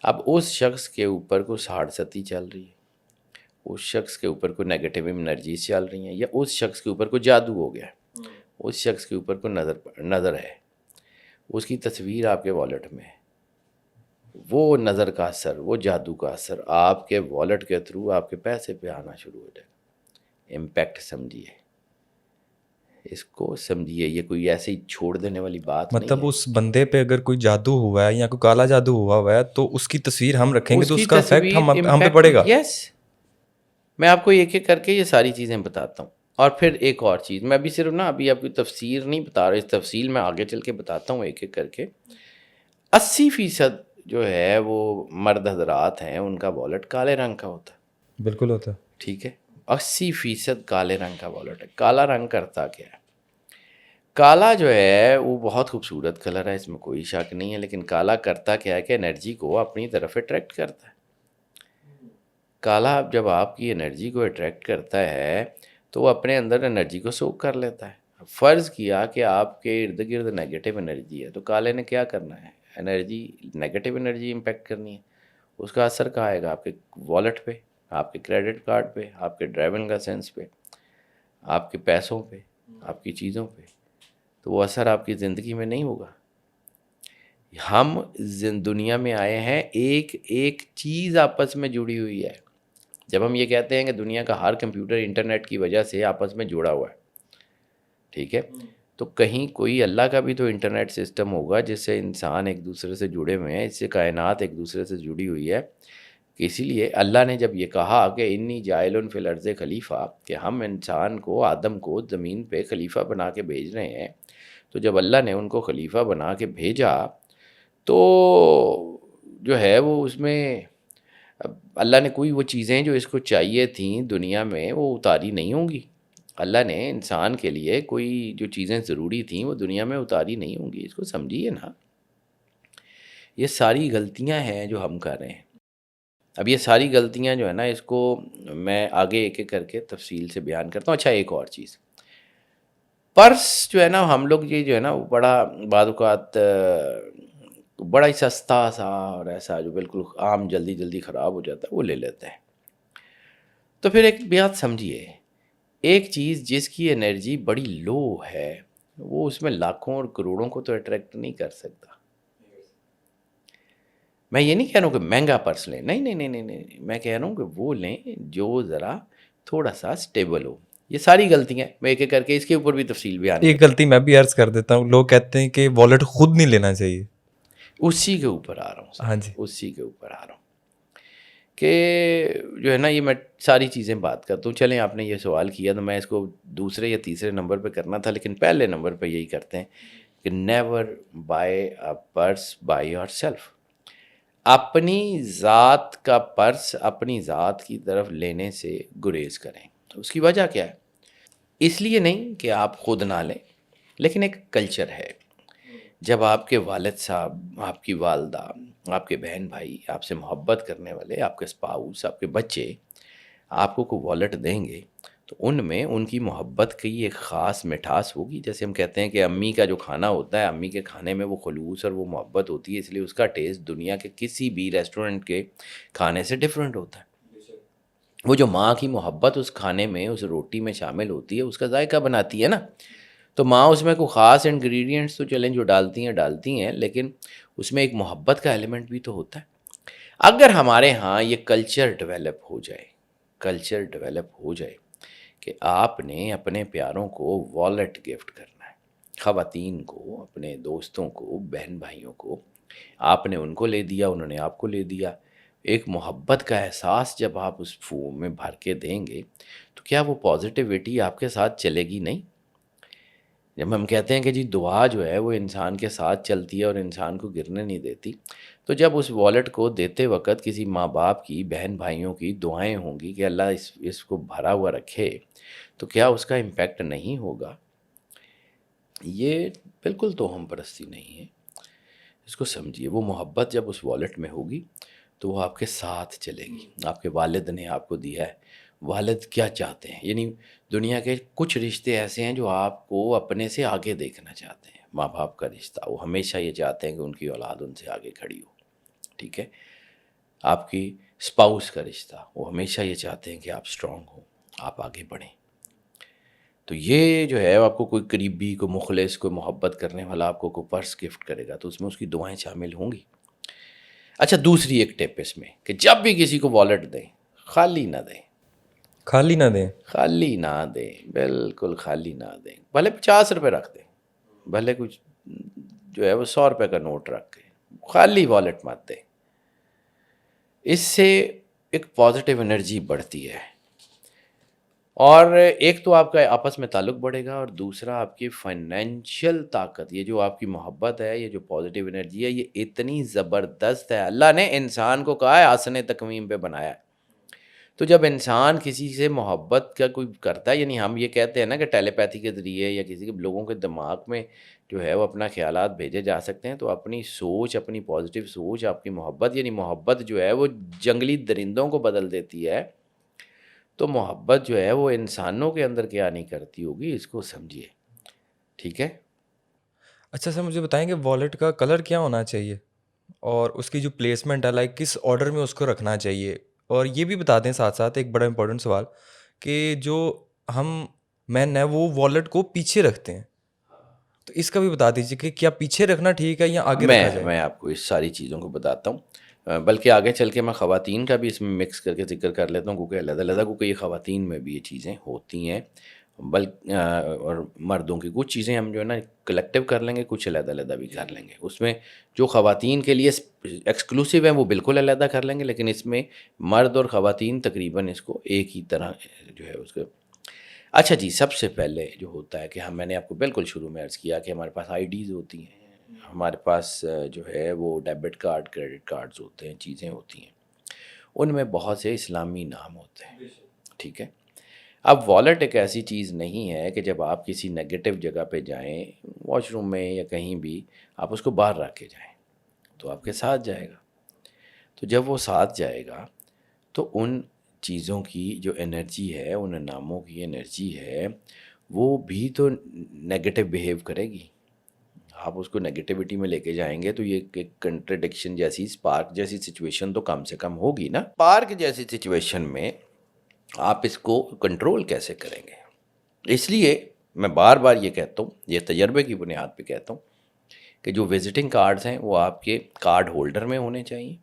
S2: اب اس شخص کے اوپر کوئی ساڑھ ستی چل رہی ہے، اس شخص کے اوپر کوئی نیگیٹو انرجیز چل رہی ہیں، یا اس شخص کے اوپر کوئی جادو ہو گیا ہے، اس شخص کے اوپر کوئی نظر ہے، اس کی تصویر آپ کے والیٹ میں ہے، وہ نظر کا اثر، وہ جادو کا اثر آپ کے والیٹ کے تھرو آپ کے پیسے پہ آنا شروع ہو جائے گا. امپیکٹ سمجھیے، اس کو سمجھیے، یہ کوئی ایسے ہی چھوڑ دینے والی بات نہیں
S1: مطلب
S2: ہے.
S1: اس بندے پہ اگر کوئی جادو ہوا ہے یا کوئی کالا جادو ہوا ہے تو اس کی تصویر ہم رکھیں گے
S2: اس
S1: تو
S2: کی
S1: اس کا افیکٹ
S2: تصویر
S1: ہم پہ
S2: امپیکٹ،
S1: پڑے گا.
S2: یس. میں آپ کو ایک ایک کر کے یہ ساری چیزیں بتاتا ہوں. اور پھر ایک اور چیز، میں ابھی صرف نا ابھی آپ کی تفسیر نہیں بتا رہا، اس تفصیل میں آگے چل کے بتاتا ہوں ایک ایک کر کے. 80% جو ہے وہ مرد حضرات ہیں ان کا والیٹ کالے رنگ کا ہوتا ہے.
S1: بالکل ہوتا ہے.
S2: ٹھیک ہے، 80% کالے رنگ کا والیٹ ہے. کالا رنگ کرتا کیا ہے؟ کالا جو ہے وہ بہت خوبصورت کلر ہے، اس میں کوئی شک نہیں ہے، لیکن کالا کرتا کیا ہے کہ انرجی کو اپنی طرف اٹریکٹ کرتا ہے. کالا جب آپ کی انرجی کو اٹریکٹ کرتا ہے تو وہ اپنے اندر انرجی کو سوک کر لیتا ہے. فرض کیا کہ آپ کے ارد گرد نیگیٹو انرجی ہے تو کالے نے کیا کرنا ہے؟ انرجی، نیگیٹو انرجی امپیکٹ کرنی ہے. اس کا اثر کہاں آئے گا؟ آپ کے والیٹ پہ، آپ کے کریڈٹ کارڈ پہ، آپ کے ڈرائیونگ لائسنس پہ، آپ کے پیسوں پہ، آپ کی چیزوں پہ. تو وہ اثر آپ کی زندگی میں نہیں ہوگا. ہم دنیا میں آئے ہیں، ایک ایک چیز آپس میں جڑی ہوئی ہے. جب ہم یہ کہتے ہیں کہ دنیا کا ہر کمپیوٹر انٹرنیٹ کی وجہ سے آپس میں جڑا ہوا ہے، ٹھیک ہے، تو کہیں کوئی اللہ کا بھی تو انٹرنیٹ سسٹم ہوگا جس سے انسان ایک دوسرے سے جڑے ہوئے ہیں، اس سے کائنات ایک دوسرے سے جڑی ہوئی ہے. اسی لیے اللہ نے جب یہ کہا کہ انی جاعل فی الارض خلیفہ، کہ ہم انسان کو، آدم کو زمین پہ خلیفہ بنا کے بھیج رہے ہیں، تو جب اللہ نے ان کو خلیفہ بنا کے بھیجا تو جو ہے وہ اس میں اللہ نے کوئی وہ چیزیں جو اس کو چاہیے تھیں دنیا میں وہ اتاری نہیں ہوں گی. اللہ نے انسان کے لیے کوئی جو چیزیں ضروری تھیں وہ دنیا میں اتاری نہیں ہوں گی. اس کو سمجھیے نا. یہ ساری غلطیاں ہیں جو ہم کر رہے ہیں. اب یہ ساری غلطیاں جو ہے نا اس کو میں آگے ایک ایک کر کے تفصیل سے بیان کرتا ہوں. اچھا، ایک اور چیز، پرس جو ہے نا ہم لوگ یہ جو ہے نا وہ بڑا بعض اوقات بڑا ہی سستا سا اور ایسا جو بالکل عام جلدی جلدی خراب ہو جاتا ہے وہ لے لیتے ہیں. تو پھر ایک بات سمجھیے، ایک چیز جس کی انرجی بڑی لو ہے وہ اس میں لاکھوں اور کروڑوں کو تو اٹریکٹ نہیں کر سکتا. میں یہ نہیں کہہ رہا ہوں کہ مہنگا پرس لیں، نہیں نہیں نہیں نہیں نہیں، میں کہہ رہا ہوں کہ وہ لیں جو ذرا تھوڑا سا اسٹیبل ہو. یہ ساری غلطیاں ہیں، میں ایک ایک کر کے اس کے اوپر بھی تفصیل بیان
S1: ایک غلطی میں بھی عرض کر دیتا ہوں، لوگ کہتے ہیں کہ والٹ خود نہیں لینا چاہیے.
S2: اسی کے اوپر آ رہا ہوں
S1: ہاں
S2: سر،
S1: جی.
S2: اسی کے اوپر آ رہا ہوں کہ جو ہے نا یہ میں ساری چیزیں بات کرتا ہوں. چلیں آپ نے یہ سوال کیا تو میں اس کو دوسرے یا تیسرے نمبر پہ کرنا تھا، لیکن پہلے نمبر پہ یہی کرتے ہیں کہ never buy a purse by yourself. اپنی ذات کا پرس اپنی ذات کی طرف لینے سے گریز کریں. اس کی وجہ کیا ہے؟ اس لیے نہیں کہ آپ خود نہ لیں، لیکن ایک کلچر ہے. جب آپ کے والد صاحب، آپ کی والدہ، آپ کے بہن بھائی، آپ سے محبت کرنے والے، آپ کے اسپاؤس، آپ کے بچے آپ کو کوئی والٹ دیں گے تو ان میں ان کی محبت کی ایک خاص مٹھاس ہوگی. جیسے ہم کہتے ہیں کہ امی کا جو کھانا ہوتا ہے، امی کے کھانے میں وہ خلوص اور وہ محبت ہوتی ہے، اس لیے اس کا ٹیسٹ دنیا کے کسی بھی ریسٹورنٹ کے کھانے سے ڈیفرنٹ ہوتا ہے. وہ جو ماں کی محبت اس کھانے میں، اس روٹی میں شامل ہوتی ہے، اس کا ذائقہ بناتی ہے نا. تو ماں اس میں کوئی خاص انگریڈینٹس تو چلیں جو ڈالتی ہیں، لیکن اس میں ایک محبت کا ایلیمنٹ بھی تو ہوتا ہے. اگر ہمارے ہاں یہ کلچر ڈیولپ ہو جائے کہ آپ نے اپنے پیاروں کو والٹ گفٹ کرنا ہے، خواتین کو، اپنے دوستوں کو، بہن بھائیوں کو، آپ نے ان کو لے دیا، انہوں نے آپ کو لے دیا، ایک محبت کا احساس جب آپ اس فارم میں بھر کے دیں گے تو کیا وہ پازیٹیوٹی آپ کے ساتھ چلے گی نہیں؟ جب ہم کہتے ہیں کہ جی دعا جو ہے وہ انسان کے ساتھ چلتی ہے اور انسان کو گرنے نہیں دیتی، تو جب اس والٹ کو دیتے وقت کسی ماں باپ کی، بہن بھائیوں کی دعائیں ہوں گی کہ اللہ اس کو بھرا ہوا رکھے، تو کیا اس کا امپیکٹ نہیں ہوگا؟ یہ بالکل توہم پرستی نہیں ہے. اس کو سمجھیے، وہ محبت جب اس والٹ میں ہوگی تو وہ آپ کے ساتھ چلے گی. آپ کے والد نے آپ کو دیا ہے، والد کیا چاہتے ہیں؟ یعنی دنیا کے کچھ رشتے ایسے ہیں جو آپ کو اپنے سے آگے دیکھنا چاہتے ہیں. ماں باپ کا رشتہ، وہ ہمیشہ یہ چاہتے ہیں کہ ان کی اولاد ان سے آگے کھڑی ہو، ٹھیک ہے. آپ کی اسپاؤس کا رشتہ، وہ ہمیشہ یہ چاہتے ہیں کہ آپ اسٹرانگ ہو، آپ آگے بڑھیں. تو یہ جو ہے آپ کو کوئی قریبی، کوئی مخلص، کوئی محبت کرنے والا آپ کو کوئی پرس گفٹ کرے گا تو اس میں اس کی دعائیں شامل ہوں گی. اچھا، دوسری ایک ٹپ اس میں کہ جب بھی کسی کو والٹ دیں، خالی نہ دیں.
S1: خالی نہ دیں.
S2: خالی نہ دیں، بالکل خالی نہ دیں. بھلے 50 روپے رکھ دیں، بھلے کچھ جو ہے وہ 100 روپے کا نوٹ رکھ کے، خالی والٹ مت دیں. اس سے ایک پازیٹیو انرجی بڑھتی ہے، اور ایک تو آپ کا آپس میں تعلق بڑھے گا، اور دوسرا آپ کی فائنینشیل طاقت، یہ جو آپ کی محبت ہے، یہ جو پازیٹیو انرجی ہے، یہ اتنی زبردست ہے. اللہ نے انسان کو کہا ہے آسن تقویم پہ بنایا ہے. تو جب انسان کسی سے محبت کا کوئی کرتا ہے، یعنی ہم یہ کہتے ہیں نا کہ ٹیلی پیتھی کے ذریعے یا کسی کے لوگوں کے دماغ میں جو ہے وہ اپنا خیالات بھیجے جا سکتے ہیں، تو اپنی سوچ، اپنی پازیٹیو سوچ، آپ کی محبت، یعنی محبت جو ہے وہ جنگلی درندوں کو بدل دیتی ہے. تو محبت جو ہے وہ انسانوں کے اندر کیا نہیں کرتی ہوگی، اس کو سمجھیے، ٹھیک ہے.
S1: اچھا سر، مجھے بتائیں کہ والٹ کا کلر کیا ہونا چاہیے، اور اس کی جو پلیسمنٹ ہے، لائک کس آرڈر میں اس کو رکھنا چاہیے. اور یہ بھی بتا دیں ساتھ ساتھ ایک بڑا امپورٹنٹ سوال کہ جو ہم مین ہے وہ والٹ کو پیچھے رکھتے ہیں، تو اس کا بھی بتا دیجیے کہ کیا پیچھے رکھنا ٹھیک ہے یا آگے رکھا جائے.
S2: میں آپ کو اس ساری چیزوں کو بتاتا ہوں، بلکہ آگے چل کے میں خواتین کا بھی اس میں مکس کر کے ذکر کر لیتا ہوں، کیونکہ علیحدہ علیحدہ، کیونکہ یہ خواتین میں بھی یہ چیزیں ہوتی ہیں، اور مردوں کی کچھ چیزیں ہم جو ہے نا کلیکٹیو کر لیں گے، کچھ علیحدہ علیحدہ بھی کر لیں گے. اس میں جو خواتین کے لیے ایکسکلوسیو ہیں وہ بالکل علیحدہ کر لیں گے، لیکن اس میں مرد اور خواتین تقریباً اس کو ایک ہی طرح جو ہے اس کو. اچھا جی، سب سے پہلے جو ہوتا ہے کہ میں نے آپ کو بالکل شروع میں عرض کیا کہ ہمارے پاس آئی ڈیز ہوتی ہیں، ہمارے پاس جو ہے وہ ڈیبٹ کارڈ، کریڈٹ کارڈز ہوتے ہیں، چیزیں ہوتی ہیں، ان میں بہت سے اسلامی نام ہوتے ہیں، ٹھیک ہے. اب والٹ ایک ایسی چیز نہیں ہے کہ جب آپ کسی نیگیٹو جگہ پہ جائیں، واش روم میں یا کہیں بھی، آپ اس کو باہر رکھ کے جائیں تو آپ کے ساتھ جائے گا. تو جب وہ ساتھ جائے گا تو ان چیزوں کی جو انرجی ہے، ان ناموں کی انرجی ہے، وہ بھی تو نیگیٹو بیہیو کرے گی. آپ اس کو نیگیٹیوٹی میں لے کے جائیں گے تو یہ ایک کنٹرڈکشن جیسی، اسپارک جیسی سچویشن تو کم سے کم ہوگی نا. اسپارک جیسی سچویشن میں آپ اس کو کنٹرول کیسے کریں گے؟ اس لیے میں بار بار یہ کہتا ہوں، یہ تجربے کی بنیاد پہ کہتا ہوں کہ جو وزٹنگ کارڈز ہیں وہ آپ کے کارڈ ہولڈر میں ہونے چاہیے.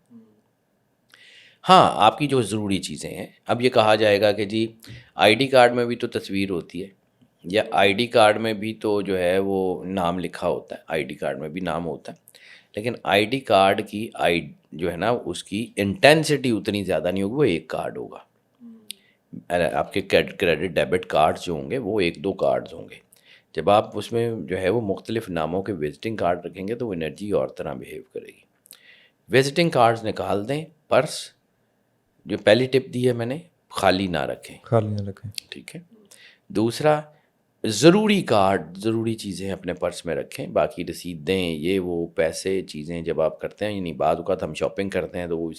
S2: ہاں آپ کی جو ضروری چیزیں ہیں. اب یہ کہا جائے گا کہ جی آئی ڈی کارڈ میں بھی تو تصویر ہوتی ہے، یا آئی ڈی کارڈ میں بھی تو جو ہے وہ نام لکھا ہوتا ہے، آئی ڈی کارڈ میں بھی نام ہوتا ہے، لیکن آئی ڈی کارڈ کی جو ہے نا اس کی انٹینسٹی اتنی زیادہ نہیں ہوگی، وہ ایک کارڈ ہوگا. آپ کے کریڈٹ ڈیبٹ کارڈ جو ہوں گے وہ ایک دو کارڈز ہوں گے. جب آپ اس میں جو ہے وہ مختلف ناموں کے وزٹنگ کارڈ رکھیں گے تو وہ انرجی اور طرح بیہیو کرے گی. وزٹنگ کارڈز نکال دیں، پرس جو پہلی ٹپ دی ہے میں نے، خالی نہ رکھیں،
S1: خالی نہ رکھیں.
S2: ٹھیک ہے. دوسرا، ضروری کارڈ، ضروری چیزیں اپنے پرس میں رکھیں، باقی رسیدیں یہ وہ پیسے چیزیں جب آپ کرتے ہیں، یعنی بعض اوقات ہم شاپنگ کرتے ہیں تو وہ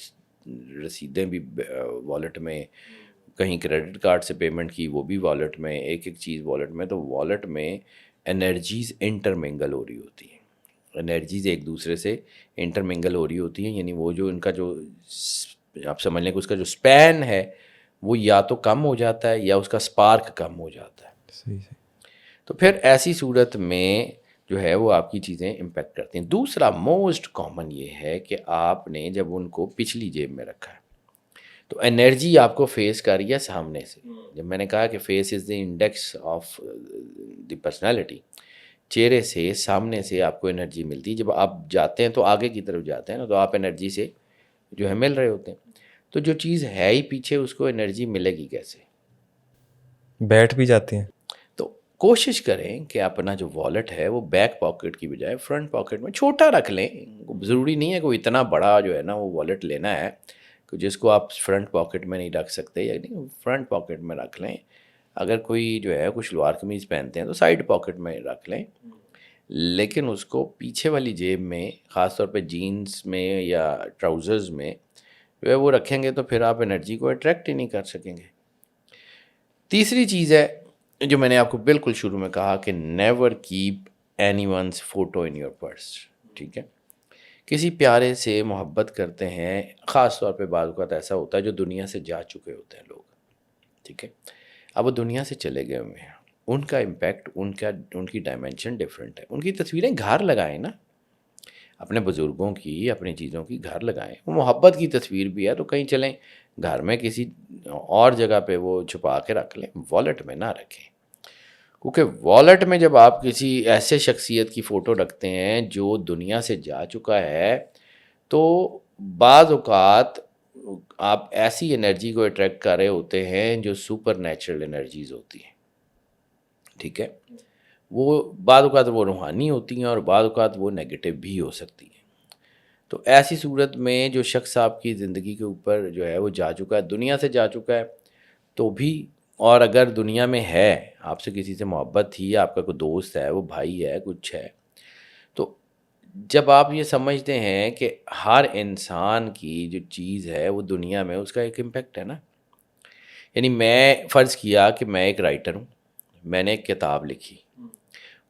S2: رسیدیں بھی والٹ میں، کہیں کریڈٹ کارڈ سے پیمنٹ کی وہ بھی والٹ میں، ایک ایک چیز والٹ میں. تو والٹ میں انرجیز انٹرمنگل ہو رہی ہوتی ہیں، انرجیز ایک دوسرے سے انٹرمنگل ہو رہی ہوتی ہیں، یعنی وہ جو ان کا جو آپ سمجھ لیں کہ اس کا جو اسپین ہے وہ یا تو کم ہو جاتا ہے یا اس کا اسپارک کم ہو جاتا ہے.
S1: صحیح.
S2: تو پھر ایسی صورت میں جو ہے وہ آپ کی چیزیں امپیکٹ کرتی ہیں. دوسرا موسٹ کامن یہ ہے کہ آپ نے جب ان کو پچھلی جیب میں رکھا ہے تو انرجی آپ کو فیس کر رہی ہے سامنے سے. جب میں نے کہا کہ face is the index of the personality, چہرے سے سامنے سے آپ کو انرجی ملتی ہے. جب آپ جاتے ہیں تو آگے کی طرف جاتے ہیں نا، تو آپ انرجی سے جو ہے مل رہے ہوتے ہیں. تو جو چیز ہے ہی پیچھے اس کو انرجی ملے گی کیسے؟
S1: بیٹھ بھی جاتے ہیں.
S2: تو کوشش کریں کہ اپنا جو والٹ ہے وہ بیک پاکٹ کی بجائے فرنٹ پاکٹ میں چھوٹا رکھ لیں. ضروری نہیں ہے کوئی اتنا بڑا جو ہے نا وہ والٹ لینا ہے جس کو آپ فرنٹ پاکٹ میں نہیں رکھ سکتے، یعنی فرنٹ پاکٹ میں رکھ لیں. اگر کوئی جو ہے کچھ شلوار قمیض پہنتے ہیں تو سائڈ پاکٹ میں رکھ لیں، لیکن اس کو پیچھے والی جیب میں، خاص طور پہ جینز میں یا ٹراؤزرز میں جو ہے وہ رکھیں گے تو پھر آپ انرجی کو اٹریکٹ ہی نہیں کر سکیں گے. تیسری چیز ہے جو میں نے آپ کو بالکل شروع میں کہا کہ never keep anyone's photo in your purse. ٹھیک ہے، کسی پیارے سے محبت کرتے ہیں، خاص طور پہ بعض اوقات ایسا ہوتا ہے جو دنیا سے جا چکے ہوتے ہیں لوگ، ٹھیک ہے، اب وہ دنیا سے چلے گئے ہوئے ہیں، ان کا امپیکٹ، ان کی ڈائمینشن ڈفرینٹ ہے. ان کی تصویریں گھر لگائیں نا، اپنے بزرگوں کی، اپنی چیزوں کی گھر لگائیں. وہ محبت کی تصویر بھی ہے تو کہیں چلیں گھر میں کسی اور جگہ پہ وہ چھپا کے رکھ لیں، والٹ میں نہ رکھیں. کیونکہ والٹ میں جب آپ کسی ایسے شخصیت کی فوٹو رکھتے ہیں جو دنیا سے جا چکا ہے تو بعض اوقات آپ ایسی انرجی کو اٹریکٹ کر رہے ہوتے ہیں جو سپر نیچرل انرجیز ہوتی ہیں. ٹھیک ہے، وہ بعض اوقات وہ روحانی ہوتی ہیں اور بعض اوقات وہ نیگیٹو بھی ہو سکتی ہیں. تو ایسی صورت میں جو شخص آپ کی زندگی کے اوپر جو ہے وہ جا چکا ہے، دنیا سے جا چکا ہے تو بھی، اور اگر دنیا میں ہے، آپ سے کسی سے محبت تھی، آپ کا کوئی دوست ہے، وہ بھائی ہے، کچھ ہے، تو جب آپ یہ سمجھتے ہیں کہ ہر انسان کی جو چیز ہے وہ دنیا میں اس کا ایک امپیکٹ ہے نا. یعنی میں فرض کیا کہ میں ایک رائٹر ہوں، میں نے ایک کتاب لکھی،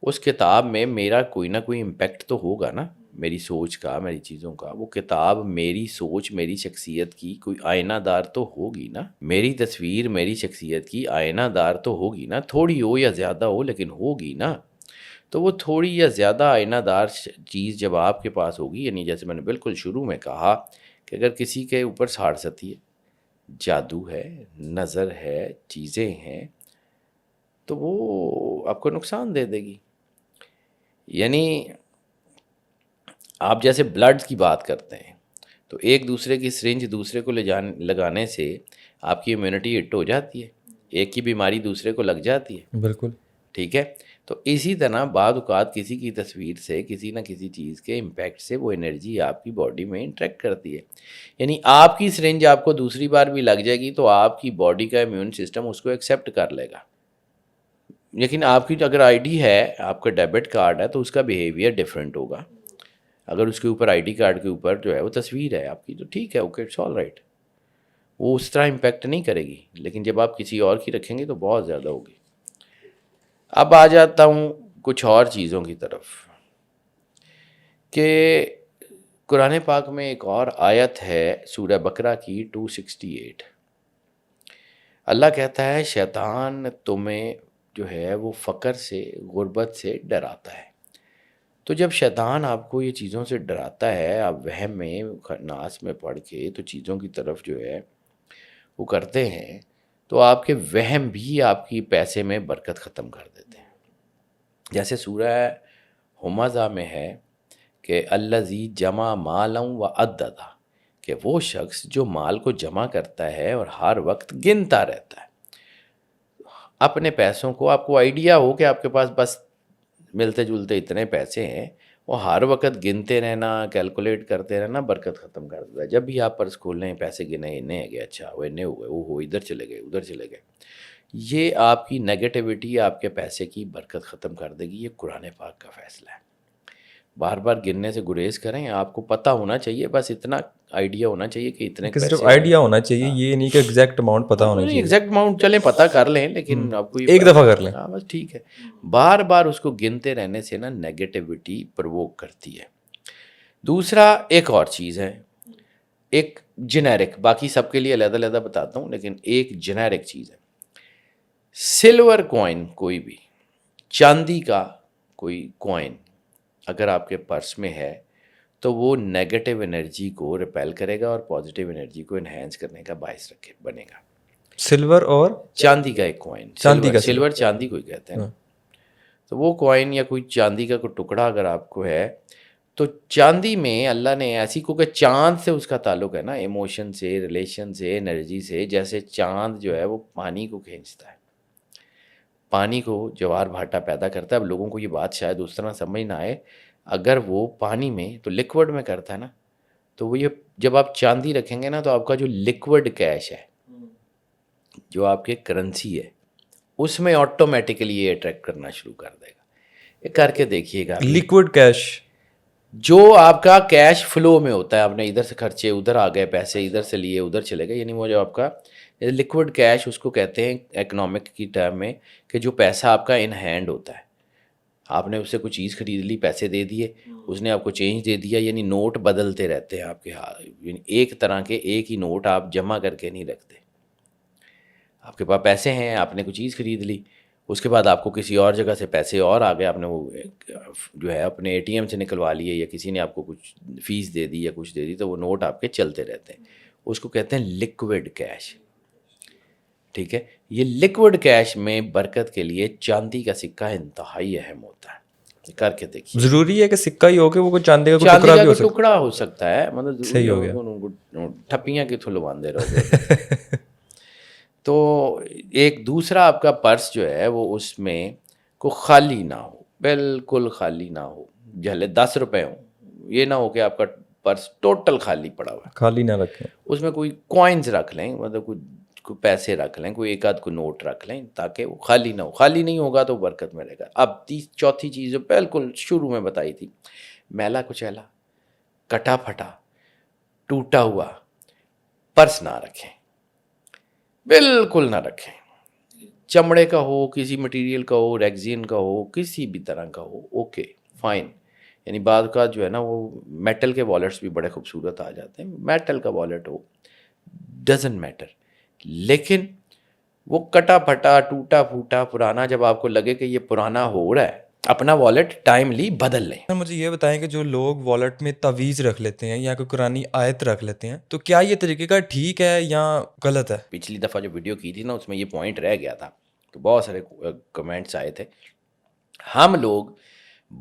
S2: اس کتاب میں میرا کوئی نہ کوئی امپیکٹ تو ہوگا نا، میری سوچ کا، میری چیزوں کا. وہ کتاب میری سوچ، میری شخصیت کی کوئی آئینہ دار تو ہوگی نا. میری تصویر میری شخصیت کی آئینہ دار تو ہوگی نا، تھوڑی ہو یا زیادہ ہو لیکن ہوگی نا. تو وہ تھوڑی یا زیادہ آئینہ دار چیز جب آپ کے پاس ہوگی، یعنی جیسے میں نے بالکل شروع میں کہا کہ اگر کسی کے اوپر ساڑھستی ہے، جادو ہے، نظر ہے، چیزیں ہیں، تو وہ آپ کو نقصان دے دے گی. یعنی آپ جیسے بلڈ کی بات کرتے ہیں تو ایک دوسرے کی سرنج دوسرے کو لگانے سے آپ کی امیونٹی ہٹ ہو جاتی ہے، ایک کی بیماری دوسرے کو لگ جاتی ہے.
S1: بالکل.
S2: ٹھیک ہے، تو اسی طرح بعض اوقات کسی کی تصویر سے، کسی نہ کسی چیز کے امپیکٹ سے وہ انرجی آپ کی باڈی میں انٹریکٹ کرتی ہے. یعنی آپ کی سرنج آپ کو دوسری بار بھی لگ جائے گی تو آپ کی باڈی کا امیون سسٹم اس کو ایکسیپٹ کر لے گا. لیکن آپ کی اگر آئی ڈی ہے، آپ کا ڈیبٹ کارڈ ہے، تو اس کا بیہیویئر ڈفرینٹ ہوگا. اگر اس کے اوپر آئی ڈی کارڈ کے اوپر جو ہے وہ تصویر ہے آپ کی تو ٹھیک ہے، اوکے، اٹس آل رائٹ، وہ اس طرح امپیکٹ نہیں کرے گی. لیکن جب آپ کسی اور کی رکھیں گے تو بہت زیادہ ہوگی. اب آ جاتا ہوں کچھ اور چیزوں کی طرف کہ قرآن پاک میں ایک اور آیت ہے سورہ بقرہ کی 268. اللہ کہتا ہے شیطان تمہیں جو ہے وہ فقر سے، غربت سے ڈراتا ہے. تو جب شیطان آپ کو یہ چیزوں سے ڈراتا ہے، آپ وہم میں ناس میں پڑھ کے تو چیزوں کی طرف جو ہے وہ کرتے ہیں، تو آپ کے وہم بھی آپ کی پیسے میں برکت ختم کر دیتے ہیں۔ جیسے سورہ ہمزہ میں ہے کہ الذی جمع مالا و عددہ، کہ وہ شخص جو مال کو جمع کرتا ہے اور ہر وقت گنتا رہتا ہے اپنے پیسوں کو۔ آپ کو آئیڈیا ہو کہ آپ کے پاس بس ملتے جلتے اتنے پیسے ہیں، وہ ہر وقت گنتے رہنا، کیلکولیٹ کرتے رہنا برکت ختم کر دیتا ہے۔ جب بھی آپ پرس کھول لیں، پیسے گنے، انے گئے، اچھا وہ انے ہوئے، وہ ہو ادھر چلے گئے، ادھر چلے گئے، یہ آپ کی نیگیٹیوٹی آپ کے پیسے کی برکت ختم کر دے گی۔ یہ قرآن پاک کا فیصلہ ہے۔ بار بار گننے سے گریز کریں، آپ کو پتہ ہونا چاہیے، بس اتنا آئیڈیا ہونا چاہیے کہ اتنے
S1: کہ صرف
S2: پیسے
S1: آئیڈیا ہونا چاہیے، یہ نہیں کہ ایگزیکٹ اماؤنٹ پتہ ہونا چاہیے۔
S2: ایگزیکٹ اماؤنٹ چلیں پتہ کر لیں، لیکن آپ کو
S1: ایک دفعہ کر لیں۔
S2: ہاں بس ٹھیک ہے۔ بار بار اس کو گنتے رہنے سے نا نیگیٹیوٹی پرووک کرتی ہے۔ دوسرا ایک اور چیز ہے، ایک جنیرک، باقی سب کے لیے علیحدہ علیحدہ بتاتا ہوں، لیکن ایک جنیرک چیز ہے۔ سلور کوائن، کوئی بھی چاندی کا کوئی کوائن اگر آپ کے پرس میں ہے تو وہ نیگیٹو انرجی کو ریپیل کرے گا اور پازیٹیو انرجی کو انہینس کرنے کا باعث بنے گا۔
S1: سلور اور
S2: چاندی کا ایک کوائن،
S1: چاندی کا
S2: سلور چاندی کو ہی کہتے ہیں نا، تو وہ کوائن یا کوئی چاندی کا کوئی ٹکڑا اگر آپ کو ہے تو چاندی میں اللہ نے ایسی کو کہ چاند سے اس کا تعلق ہے نا، ایموشن سے، ریلیشن سے، انرجی سے، جیسے چاند جو ہے وہ پانی کو کھینچتا ہے، پانی کو جوار بھاٹا پیدا کرتا ہے۔ اب لوگوں کو یہ بات شاید اس طرح سمجھ نہ آئے، اگر وہ پانی میں تو لکوڈ میں کرتا ہے نا، تو وہ یہ جب آپ چاندی رکھیں گے نا تو آپ کا جو لکوڈ کیش ہے، جو آپ کے کرنسی ہے، اس میں آٹومیٹیکلی یہ اٹریکٹ کرنا شروع کر دے گا۔ یہ کر کے دیکھیے گا۔
S1: لیکوڈ کیش
S2: جو آپ کا کیش فلو میں ہوتا ہے، آپ نے ادھر سے خرچے، ادھر آ گئے پیسے، ادھر سے لیے ادھر چلے گئے، یعنی وہ جو آپ کا لکوڈ کیش، اس کو کہتے ہیں اکنامک کی ٹرم میں کہ جو پیسہ آپ کا ان ہینڈ ہوتا ہے۔ آپ نے اس سے کوئی چیز خرید لی، پیسے دے دیے، اس نے آپ کو چینج دے دیا، یعنی نوٹ بدلتے رہتے ہیں آپ کے ہاتھ، یعنی ایک طرح کے ایک ہی نوٹ آپ جمع کر کے نہیں رکھتے۔ آپ کے پاس پیسے ہیں، آپ نے کوئی چیز خرید لی، اس کے بعد آپ کو کسی اور جگہ سے پیسے اور آ گئے، آپ نے وہ جو ہے اپنے اے ٹی ایم سے نکلوا لیے، یا کسی نے آپ کو کچھ فیس دے دی یا کچھ دے دی، تو وہ نوٹ آپ کے چلتے رہتے ہیں، اس کو کہتے ہیں لکوڈ کیش۔ ٹھیک ہے، یہ لکوڈ کیش میں برکت کے لیے چاندی کا سکہ انتہائی اہم ہوتا ہے۔ کر کے دیکھیے،
S1: ضروری ہے کہ سکہ ہی ہو کہ وہ کوئی چاندی کا کوئی
S2: چاندی
S1: ٹکڑا
S2: کا
S1: بھی ہو
S2: کوئی
S1: سکتا
S2: ٹکڑا ہو سکتا ہے، مطلب
S1: صحیح ہو گیا۔
S2: ضروری ٹھپیاں کی تھلواندے رہو۔ تو ایک دوسرا آپ کا پرس جو ہے وہ اس میں کو خالی نہ ہو، بالکل خالی نہ ہو، جھلے 10 روپے ہوں، یہ نہ ہو کہ آپ کا پرس ٹوٹل خالی پڑا ہوا ہے۔
S1: خالی نہ رکھیں،
S2: اس میں کوئی کوائنز رکھ لیں، مطلب کوئی پیسے رکھ لیں، کوئی ایک آدھ کو نوٹ رکھ لیں، تاکہ وہ خالی نہ ہو۔ خالی نہیں ہوگا تو برکت میں رہے گا۔ اب چوتھی چیز جو بالکل شروع میں بتائی تھی، میلا کچیلا، کٹا پھٹا، ٹوٹا ہوا پرس نہ رکھیں، بالکل نہ رکھیں۔ چمڑے کا ہو، کسی مٹیریل کا ہو، ریگزین کا ہو، کسی بھی طرح کا ہو، اوکے فائن۔ یعنی بعض کا جو ہے نا وہ میٹل کے والیٹس بھی بڑے خوبصورت آ جاتے ہیں، میٹل کا والیٹ ہو، ڈزنٹ میٹر، لیکن وہ کٹا پھٹا، ٹوٹا پھوٹا، پرانا، جب آپ کو لگے کہ یہ پرانا ہو رہا ہے، اپنا والیٹ ٹائملی بدل لیں۔
S1: مجھے یہ بتائیں کہ جو لوگ والیٹ میں تعویذ رکھ لیتے ہیں یا کوئی قرآنی آیت رکھ لیتے ہیں، تو کیا یہ طریقہ کا ٹھیک ہے یا غلط ہے؟
S2: پچھلی دفعہ جو ویڈیو کی تھی نا، اس میں یہ پوائنٹ رہ گیا تھا، تو بہت سارے کمنٹس آئے تھے۔ ہم لوگ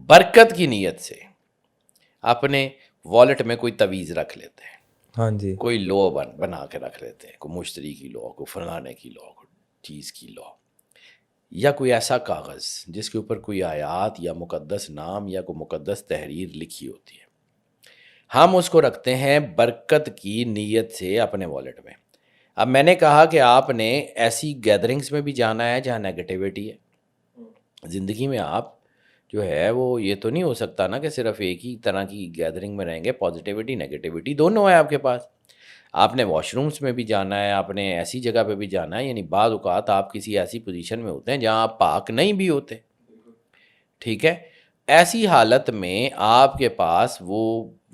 S2: برکت کی نیت سے اپنے والیٹ میں کوئی تعویذ رکھ لیتے ہیں،
S1: ہاں جی،
S2: کوئی لو بنا کے رکھ لیتے ہیں، کوئی مشتری کی لو، کوئی فلانے کی لو، کوئی چیز کی لو، یا کوئی ایسا کاغذ جس کے اوپر کوئی آیات یا مقدس نام یا کوئی مقدس تحریر لکھی ہوتی ہے، ہم اس کو رکھتے ہیں برکت کی نیت سے اپنے والیٹ میں۔ اب میں نے کہا کہ آپ نے ایسی گیدرنگز میں بھی جانا ہے جہاں نیگیٹیوٹی ہے۔ زندگی میں آپ جو ہے وہ یہ تو نہیں ہو سکتا نا کہ صرف ایک ہی طرح کی گیدرنگ میں رہیں گے، پازیٹیوٹی نیگیٹیوٹی دونوں ہے آپ کے پاس۔ آپ نے واش رومز میں بھی جانا ہے، آپ نے ایسی جگہ پہ بھی جانا ہے، یعنی بعض اوقات آپ کسی ایسی پوزیشن میں ہوتے ہیں جہاں آپ پاک نہیں بھی ہوتے، ٹھیک ہے؟ ایسی حالت میں آپ کے پاس وہ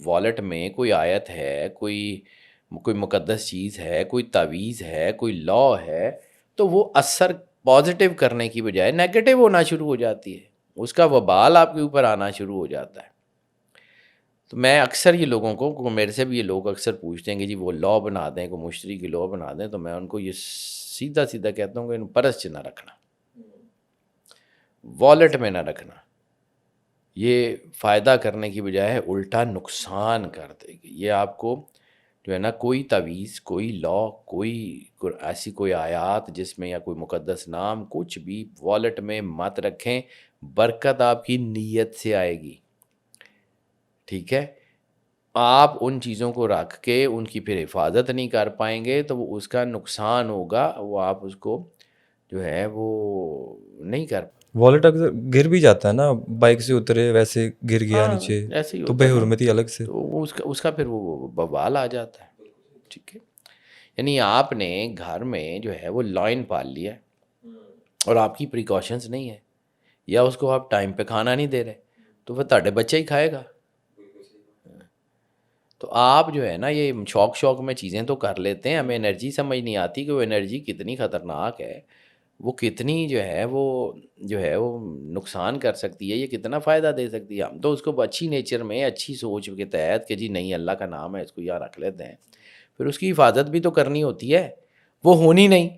S2: والیٹ میں کوئی آیت ہے، کوئی مقدس چیز ہے، کوئی تعویذ ہے، کوئی لا ہے، تو وہ اثر پازیٹیو کرنے کی بجائے نیگیٹیو ہونا شروع ہو جاتی ہے۔ اس کا وبال آپ کے اوپر آنا شروع ہو جاتا ہے. تو میں اکثر یہ لوگوں کو میرے سے بھی یہ لوگ اکثر پوچھتے ہیں کہ جی وہ لا بنا دیں، کوئی مشتری کی لا بنا دیں، تو میں ان کو یہ سیدھا سیدھا کہتا ہوں کہ ان پرس نہ رکھنا، والٹ میں نہ رکھنا. یہ فائدہ کرنے کی بجائے الٹا نقصان کر دے گی. یہ آپ کو جو ہے نا کوئی تعویذ، کوئی لا، کوئی ایسی کوئی آیات جس میں یا کوئی مقدس نام، کچھ بھی والٹ میں مت رکھیں. برکت آپ کی نیت سے آئے گی. ٹھیک ہے، آپ ان چیزوں کو رکھ کے ان کی پھر حفاظت نہیں کر پائیں گے تو وہ اس کا نقصان ہوگا، وہ آپ اس کو جو ہے وہ نہیں کر.
S1: والٹ اگر گر بھی جاتا ہے نا، بائک سے اترے ویسے گر گیا
S2: ہاں
S1: نیچے،
S2: ایسے ہی
S1: تو
S2: ہوتا
S1: بے
S2: ہے نا،
S1: حرمتی الگ سے.
S2: تو وہ اس کا پھر وہ بوال آ جاتا ہے. ٹھیک ہے، یعنی آپ نے گھر میں جو ہے وہ لائن پال لیا ہے اور آپ کی پریکاشنز نہیں ہے، یا اس کو آپ ٹائم پہ کھانا نہیں دے رہے، تو وہ تہاڈے بچہ ہی کھائے گا. تو آپ جو ہے نا یہ شوق میں چیزیں تو کر لیتے ہیں، ہمیں انرجی سمجھ نہیں آتی کہ وہ انرجی کتنی خطرناک ہے، وہ کتنی جو ہے وہ نقصان کر سکتی ہے، یہ کتنا فائدہ دے سکتی ہے. ہم تو اس کو اچھی نیچر میں، اچھی سوچ کے تحت کہ جی نہیں اللہ کا نام ہے، اس کو یہاں رکھ لیتے ہیں، پھر اس کی حفاظت بھی تو کرنی ہوتی ہے، وہ ہونی نہیں.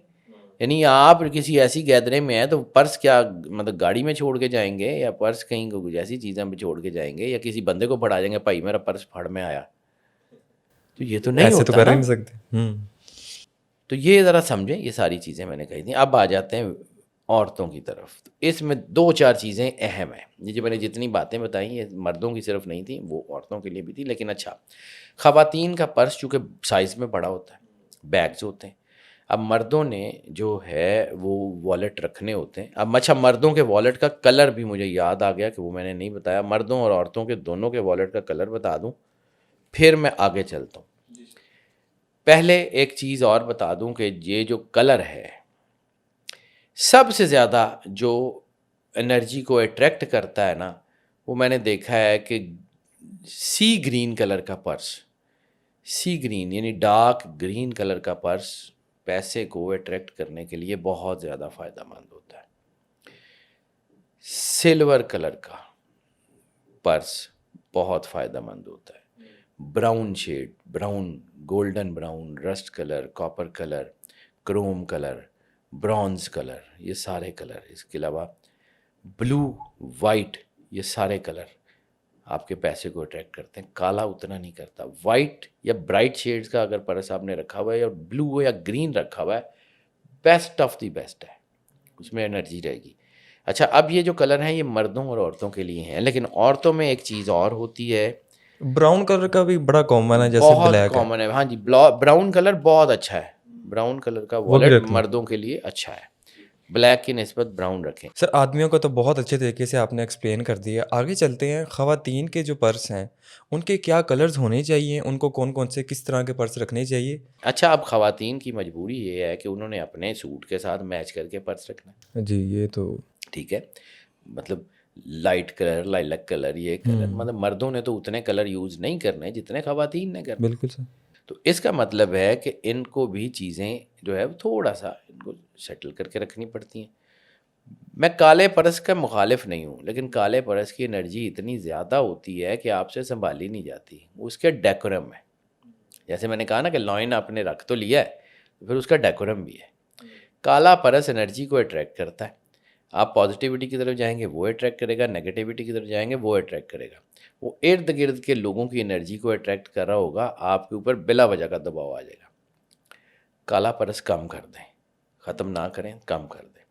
S2: یعنی آپ کسی ایسی گیدرنگ میں ہیں تو پرس کیا مطلب گاڑی میں چھوڑ کے جائیں گے، یا پرس کہیں کچھ ایسی چیزیں پہ چھوڑ کے جائیں گے، یا کسی بندے کو پڑھا جائیں گے بھائی میرا پرس پھڑ میں آیا، تو یہ تو نہیں
S1: ایسے تو
S2: ہوتا
S1: کر ہی
S2: نا.
S1: نہیں سکتے.
S2: تو یہ ذرا سمجھیں، یہ ساری چیزیں میں نے کہی تھیں. اب آ جاتے ہیں عورتوں کی طرف. تو اس میں 2-4 چیزیں اہم ہیں. یہ جو میں نے جتنی باتیں بتائیں یہ مردوں کی صرف نہیں تھیں، وہ عورتوں کے لیے بھی تھی. لیکن اچھا، خواتین کا پرس چونکہ سائز میں بڑا ہوتا ہے، بیگز ہوتے ہیں. اب مردوں نے جو ہے وہ والٹ رکھنے ہوتے ہیں. اب اچھا، مردوں کے والٹ کا کلر بھی مجھے یاد آ گیا کہ وہ میں نے نہیں بتایا. مردوں اور عورتوں کے دونوں کے والٹ کا کلر بتا دوں، پھر میں آگے چلتا ہوں. پہلے ایک چیز اور بتا دوں کہ یہ جو کلر ہے، سب سے زیادہ جو انرجی کو اٹریکٹ کرتا ہے نا، وہ میں نے دیکھا ہے کہ سی گرین کلر کا پرس، سی گرین یعنی ڈارک گرین کلر کا پرس پیسے کو اٹریکٹ کرنے کے لیے بہت زیادہ فائدہ مند ہوتا ہے. سلور کلر کا پرس بہت فائدہ مند ہوتا ہے. Brown shade, brown, golden brown, rust colour, copper colour, chrome colour, bronze colour, یہ سارے کلر. اس کے علاوہ بلو، وائٹ، یہ سارے کلر آپ کے پیسے کو اٹریکٹ کرتے ہیں. کالا اتنا نہیں کرتا. وائٹ یا برائٹ شیڈز کا اگر پرس آپ نے رکھا ہوا ہے، یا بلو یا گرین رکھا ہوا ہے، بیسٹ آف دی بیسٹ ہے، اس میں انرجی رہے گی. اچھا، اب یہ جو کلر ہیں یہ مردوں اور عورتوں کے لیے ہیں، لیکن عورتوں میں ایک چیز اور ہوتی ہے.
S1: براؤن کلر کا بھی بڑا کامن ہے، جیسے
S2: بہت
S1: بلیک ہے.
S2: کامن ہے. ہاں جی، براؤن کلر بہت اچھا ہے. براؤن کلر کا
S1: وہ بھی
S2: والٹ
S1: رکھ لیں
S2: مردوں کے لیے اچھا ہے. بلیک کی نسبت براؤن رکھیں.
S1: سر. آدمیوں کا تو بہت اچھے طریقے سے آپ نے ایکسپلین کر دیا. آگے چلتے ہیں. خواتین کے جو پرس ہیں ان کے کیا کلرز ہونے چاہیے، ان کو کون کون سے کس طرح کے پرس رکھنے چاہیے؟
S2: اچھا، اب خواتین کی مجبوری یہ ہے کہ انہوں نے اپنے سوٹ کے ساتھ میچ کر کے پرس رکھنا ہے.
S1: جی یہ تو
S2: ٹھیک ہے، مطلب لائٹ کلر، لائلک کلر، یہ کلر مطلب مردوں نے تو اتنے کلر یوز نہیں کرنے جتنے خواتین نے کرنے.
S1: بالکل سر.
S2: تو اس کا مطلب ہے کہ ان کو بھی چیزیں جو ہے تھوڑا سا ان کو سیٹل کر کے رکھنی پڑتی ہیں. میں کالے پرس کا مخالف نہیں ہوں، لیکن کالے پرس کی انرجی اتنی زیادہ ہوتی ہے کہ آپ سے سنبھالی نہیں جاتی. اس کے ڈیکورم ہے، جیسے میں نے کہا نا کہ لائن آپ نے رکھ تو لیا ہے، پھر اس کا ڈیکورم بھی ہے. کالا پرس انرجی کو اٹریکٹ کرتا ہے. آپ پازیٹیوٹی کی طرف جائیں گے وہ اٹریکٹ کرے گا، نگیٹیوٹی کی طرف جائیں گے وہ اٹریکٹ کرے گا. وہ ارد گرد کے لوگوں کی انرجی کو اٹریکٹ کر رہا ہوگا، آپ کے اوپر بلا وجہ کا دباؤ آ جائے گا. کالا پرس کم کر دیں، ختم نہ کریں، کم کر دیں.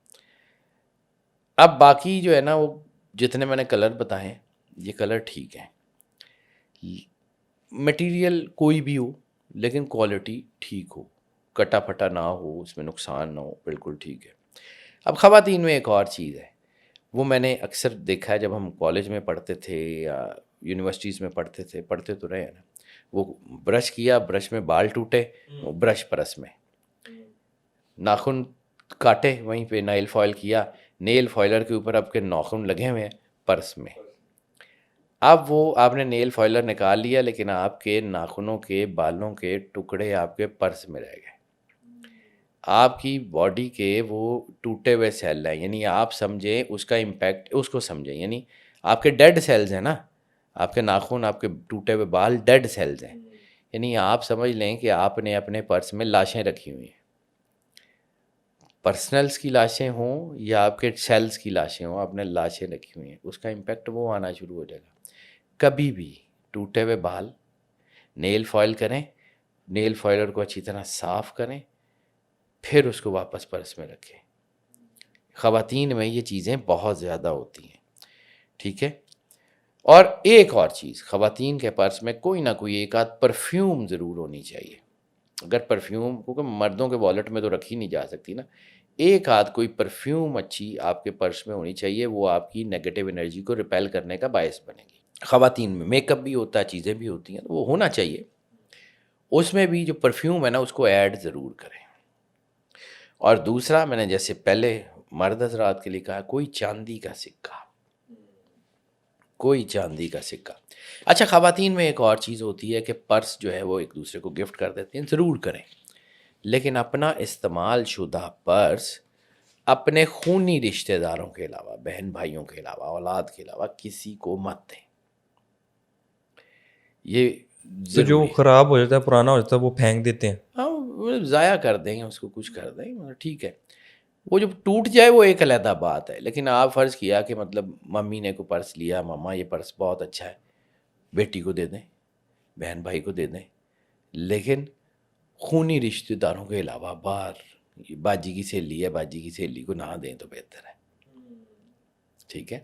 S2: اب باقی جو ہے نا وہ جتنے میں نے کلر بتائے ہیں یہ کلر ٹھیک ہیں. مٹیریل کوئی بھی ہو لیکن کوالٹی ٹھیک ہو، کٹا پھٹا نہ ہو، اس میں نقصان نہ ہو، بالکل ٹھیک ہے. اب خواتین میں ایک اور چیز ہے، وہ میں نے اکثر دیکھا ہے جب ہم کالج میں پڑھتے تھے یا یونیورسٹیز میں پڑھتے تو رہے ہیں نا، وہ برش کیا، برش میں بال ٹوٹے، وہ برش پرس میں، ناخن کاٹے وہیں پہ، نیل فائل کیا، نیل فائلر کے اوپر آپ کے ناخن لگے ہوئے ہیں پرس میں. اب وہ آپ نے نیل فائلر نکال لیا لیکن آپ کے ناخنوں کے بالوں کے ٹکڑے آپ کے پرس میں رہ گئے. آپ کی باڈی کے وہ ٹوٹے ہوئے سیل ہیں، یعنی آپ سمجھیں اس کا امپیکٹ، اس کو سمجھیں، یعنی آپ کے ڈیڈ سیلز ہیں نا، آپ کے ناخن، آپ کے ٹوٹے ہوئے بال ڈیڈ سیلز ہیں، یعنی آپ سمجھ لیں کہ آپ نے اپنے پرس میں لاشیں رکھی ہوئی ہیں، پرسنلز کی لاشیں ہوں یا آپ کے سیلز کی لاشیں ہوں، آپ نے لاشیں رکھی ہوئی ہیں، اس کا امپیکٹ وہ آنا شروع ہو جائے گا۔ کبھی بھی ٹوٹے ہوئے بال نیل فائل کریں، نیل فائلر کو اچھی طرح صاف کریں، پھر اس کو واپس پرس میں رکھیں۔ خواتین میں یہ چیزیں بہت زیادہ ہوتی ہیں، ٹھیک ہے۔ اور ایک اور چیز، خواتین کے پرس میں کوئی نہ کوئی ایک آدھ پرفیوم ضرور ہونی چاہیے۔ اگر پرفیوم، کیونکہ مردوں کے والیٹ میں تو رکھی نہیں جا سکتی نا، ایک آدھ کوئی پرفیوم اچھی آپ کے پرس میں ہونی چاہیے، وہ آپ کی نیگیٹو انرجی کو ریپیل کرنے کا باعث بنے گی۔ خواتین میں میک اپ بھی ہوتا ہے، چیزیں بھی ہوتی ہیں، وہ ہونا چاہیے۔ اس میں بھی جو پرفیوم ہے نا، اس کو ایڈ ضرور کریں۔ اور دوسرا، میں نے جیسے پہلے مرد حضرات کے لیے کہا، کوئی چاندی کا سکہ، کوئی چاندی کا سکہ۔ اچھا، خواتین میں ایک اور چیز ہوتی ہے کہ پرس جو ہے وہ ایک دوسرے کو گفٹ کر دیتے ہیں، ضرور کریں، لیکن اپنا استعمال شدہ پرس اپنے خونی رشتہ داروں کے علاوہ، بہن بھائیوں کے علاوہ، اولاد کے علاوہ کسی کو مت دیں۔ یہ
S1: تو جو
S2: ضروری ہے۔
S1: خراب ہو جاتا ہے، پرانا ہو جاتا ہے، وہ پھینک دیتے ہیں۔
S2: ہاں، ضائع کر دیں، اس کو کچھ کر دیں، ٹھیک ہے۔ وہ جب ٹوٹ جائے وہ ایک علیحدہ بات ہے، لیکن آپ فرض کیا کہ مطلب ممی نے کو پرس لیا، ماما یہ پرس بہت اچھا ہے، بیٹی کو دے دیں، بہن بھائی کو دے دیں، لیکن خونی رشتہ داروں کے علاوہ باہر باجی کی سہیلی ہے، باجی کی سہیلی کو نہ دیں تو بہتر ہے، ٹھیک ہے۔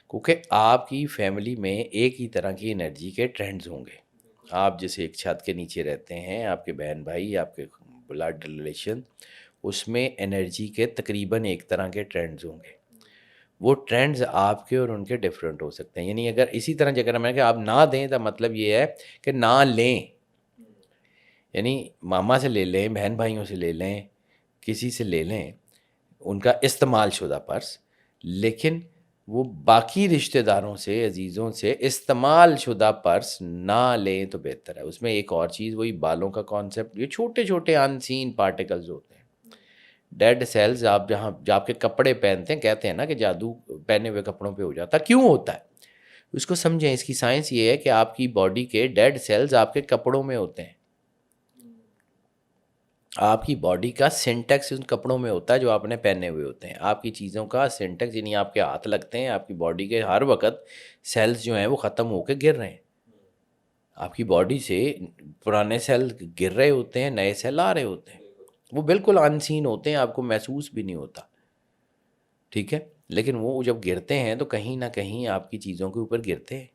S2: کیونکہ آپ کی فیملی میں ایک ہی طرح کی انرجی کے ٹرینڈز ہوں گے۔ آپ جیسے ایک چھت کے نیچے رہتے ہیں، آپ کے بہن بھائی، آپ کے بلڈ ریلیشن، اس میں انرجی کے تقریباً ایک طرح کے ٹرینڈز ہوں گے۔ وہ ٹرینڈز آپ کے اور ان کے ڈفرینٹ ہو سکتے ہیں، یعنی اگر اسی طرح جگہ میں کہ آپ نہ دیں تو مطلب یہ ہے کہ نہ لیں، یعنی ماما سے لے لیں، بہن بھائیوں سے لے لیں، کسی سے لے لیں ان کا استعمال شدہ پرس، لیکن وہ باقی رشتہ داروں سے، عزیزوں سے استعمال شدہ پرس نہ لیں تو بہتر ہے۔ اس میں ایک اور چیز، وہی بالوں کا کانسیپٹ، یہ چھوٹے چھوٹے ان سین پارٹیکلز ہوتے ہیں، ڈیڈ سیلز۔ آپ جہاں آپ کے کپڑے پہنتے ہیں، کہتے ہیں نا کہ جادو پہنے ہوئے کپڑوں پہ ہو جاتا، کیوں ہوتا ہے اس کو سمجھیں۔ اس کی سائنس یہ ہے کہ آپ کی باڈی کے ڈیڈ سیلز آپ کے کپڑوں میں ہوتے ہیں، آپ کی باڈی کا سینٹیکس ان کپڑوں میں ہوتا ہے جو آپ نے پہنے ہوئے ہوتے ہیں۔ آپ کی چیزوں کا سینٹیکس، یعنی آپ کے ہاتھ لگتے ہیں، آپ کی باڈی کے ہر وقت سیلز جو ہیں وہ ختم ہو کے گر رہے ہیں، آپ کی باڈی سے پرانے سیل گر رہے ہوتے ہیں، نئے سیل آ رہے ہوتے ہیں، وہ بالکل ان سین ہوتے ہیں، آپ کو محسوس بھی نہیں ہوتا، ٹھیک ہے۔ لیکن وہ جب گرتے ہیں تو کہیں نہ کہیں آپ کی چیزوں کے اوپر گرتے ہیں۔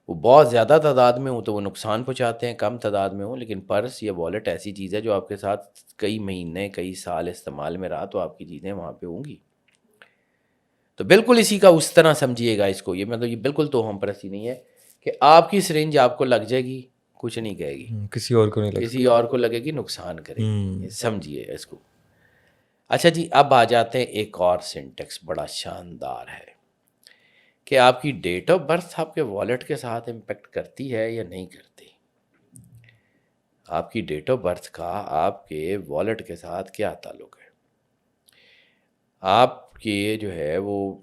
S2: وہ بہت زیادہ تعداد میں ہوں تو وہ نقصان پہنچاتے ہیں، کم تعداد میں ہوں، لیکن پرس یا والیٹ ایسی چیز ہے جو آپ کے ساتھ کئی مہینے، کئی سال استعمال میں رہا تو آپ کی چیزیں وہاں پہ ہوں گی۔ تو بالکل اسی کا اس طرح سمجھیے گا اس کو، یہ مطلب یہ بالکل توہم پرستی نہیں ہے کہ آپ کی سرنج آپ کو لگ جائے گی، کچھ نہیں کہے گی،
S1: کسی اور کو نہیں لگتا،
S2: کسی اور کو لگے گی، نقصان کرے گی، سمجھیے اس کو۔ اچھا جی، اب آ جاتے ہیں ایک اور سینٹیکس بڑا شاندار ہے کہ آپ کی ڈیٹ آف برتھ آپ کے والیٹ کے ساتھ امپیکٹ کرتی ہے یا نہیں کرتی۔ آپ کی ڈیٹ آف برتھ کا آپ کے والیٹ کے ساتھ کیا تعلق ہے؟ آپ کے جو ہے وہ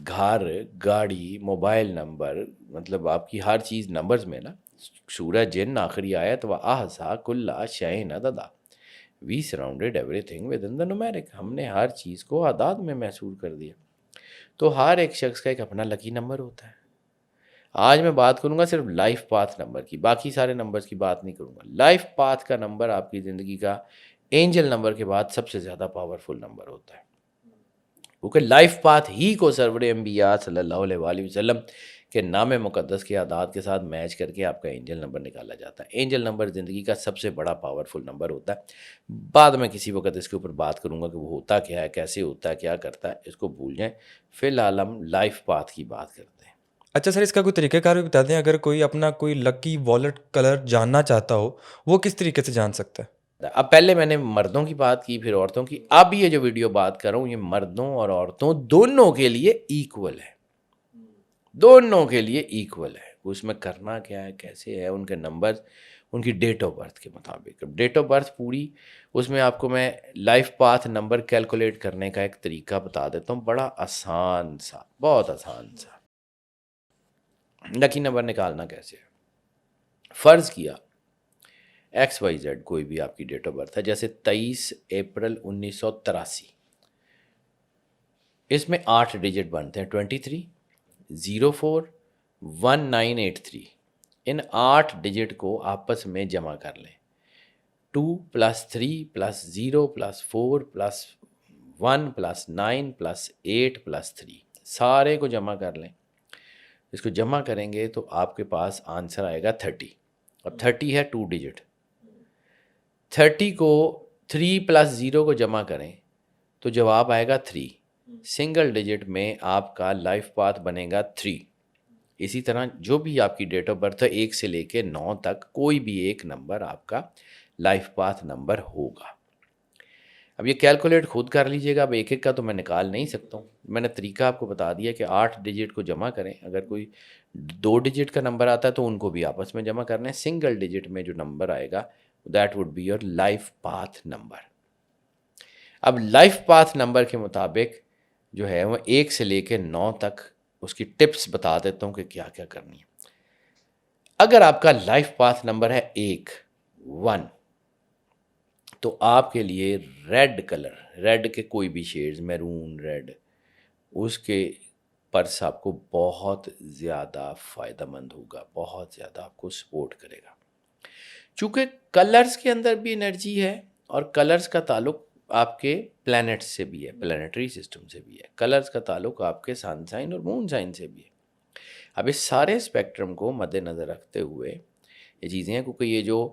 S2: گھر، گاڑی، موبائل نمبر، مطلب آپ کی ہر چیز نمبرز میں نا۔ سورہ جن آخری آیت، وَأَحْصَىٰ كُلَّ شَيْءٍ عَدَدًا، we surrounded everything within the numeric, ہم نے ہر چیز کو اعداد میں محصور کر دیا۔ تو ہر ایک شخص کا ایک اپنا لکی نمبر ہوتا ہے۔ آج میں بات کروں گا صرف لائف پاتھ نمبر کی، باقی سارے نمبرز کی بات نہیں کروں گا۔ لائف پاتھ کا نمبر آپ کی زندگی کا اینجل نمبر کے بعد سب سے زیادہ پاورفل نمبر ہوتا ہے، کیونکہ لائف پاتھ ہی کو سرور انبیاء صلی اللہ علیہ وآلہ وسلم کے نام مقدس کے اعداد کے ساتھ میچ کر کے آپ کا اینجل نمبر نکالا جاتا ہے۔ اینجل نمبر زندگی کا سب سے بڑا پاورفل نمبر ہوتا ہے۔ بعد میں کسی وقت اس کے اوپر بات کروں گا کہ وہ ہوتا کیا ہے، کیسے ہوتا ہے، کیا کرتا ہے، اس کو بھول جائیں۔ فی الحال ہم لائف پاتھ کی بات کرتے ہیں۔
S1: اچھا سر، اس کا کوئی طریقہ کار بھی بتا دیں، اگر کوئی اپنا کوئی لکی والیٹ کلر جاننا چاہتا ہو، وہ کس طریقے سے جان سکتا ہے؟
S2: اب پہلے میں نے مردوں کی بات کی، پھر عورتوں کی، اب یہ جو ویڈیو بات کر رہا ہوں یہ مردوں اور عورتوں دونوں کے لیے ایکول ہے، دونوں کے لیے ایکول ہے۔ اس میں کرنا کیا ہے، کیسے ہے، ان کے نمبر، ان کی ڈیٹ آف برتھ کے مطابق. اب ڈیٹ آف برتھ پوری، اس میں آپ کو میں لائف پاتھ نمبر کیلکولیٹ کرنے کا ایک طریقہ بتا دیتا ہوں، بڑا آسان سا، بہت آسان سا. لکی نمبر نکالنا کیسے ہے؟ فرض کیا ایکس وائی زیڈ کوئی بھی آپ کی ڈیٹ آف برتھ ہے، جیسے 23 اپریل 1983. اس میں 8 ڈیجٹ بنتے ہیں، 23 04 1983. ان 8 ڈیجٹ کو آپس میں جمع کر لیں. 2 + 3 + 0 + 4 + 1 + 9 + 8 + 3 سارے کو جمع کر لیں. اس کو جمع کریں گے تو آپ کے پاس آنسر آئے گا 30. اب 30 ہے 2 ڈیجٹ. 30 کو 3 + 0 کو جمع کریں تو جواب آئے گا 3. سنگل ڈیجٹ میں آپ کا لائف پاتھ بنے گا 3. اسی طرح جو بھی آپ کی ڈیٹ آف برتھ ہے 1 سے لے کے 9 تک کوئی بھی ایک نمبر آپ کا لائف پاتھ نمبر ہوگا. اب یہ کیلکولیٹ خود کر لیجئے گا. اب ایک ایک کا تو میں نکال نہیں سکتا ہوں، میں نے طریقہ آپ کو بتا دیا کہ 8 ڈیجٹ کو جمع کریں. اگر کوئی 2 ڈیجٹ کا نمبر آتا ہے تو ان کو بھی آپس میں جمع کرنا ہے. سنگل ڈیجٹ میں جو نمبر آئے گا that would be your life path number. اب لائف پاتھ نمبر کے مطابق جو ہے وہ 1 سے لے کے 9 تک اس کی ٹپس بتا دیتا ہوں کہ کیا کیا کرنی ہے. اگر آپ کا لائف پاتھ نمبر ہے 1 تو آپ کے لیے ریڈ کلر، ریڈ کے کوئی بھی شیڈز، میرون، ریڈ، اس کے پرس آپ کو بہت زیادہ فائدہ مند ہوگا، بہت زیادہ آپ کو سپورٹ کرے گا. چونکہ کلرز کے اندر بھی انرجی ہے اور کلرز کا تعلق آپ کے پلینٹ سے بھی ہے، پلانیٹری سسٹم سے بھی ہے. کلرز کا تعلق آپ کے سن سائن اور مون سائن سے بھی ہے. اب اس سارے اسپیکٹرم کو مد نظر رکھتے ہوئے یہ چیزیں ہیں، کیونکہ یہ جو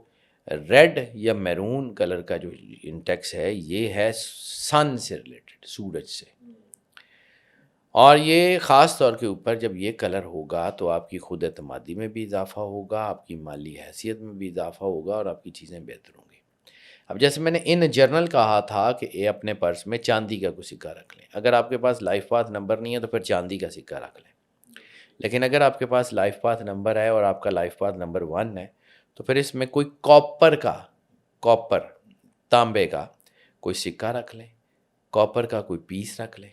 S2: ریڈ یا میرون کلر کا جو انٹیکس ہے یہ ہے سن سے ریلیٹڈ، سورج سے. اور یہ خاص طور کے اوپر جب یہ کلر ہوگا تو آپ کی خود اعتمادی میں بھی اضافہ ہوگا، آپ کی مالی حیثیت میں بھی اضافہ ہوگا اور آپ کی چیزیں بہتر ہوں گی. اب جیسے میں نے ان جرنل کہا تھا کہ اے اپنے پرس میں چاندی کا کوئی سکہ رکھ لیں. اگر آپ کے پاس لائف پاتھ نمبر نہیں ہے تو پھر چاندی کا سکہ رکھ لیں. لیکن اگر آپ کے پاس لائف پاتھ نمبر ہے اور آپ کا لائف پاتھ نمبر 1 ہے تو پھر اس میں کوئی کاپر تانبے کا کوئی سکہ رکھ لیں، کاپر کا کوئی پیس رکھ لیں،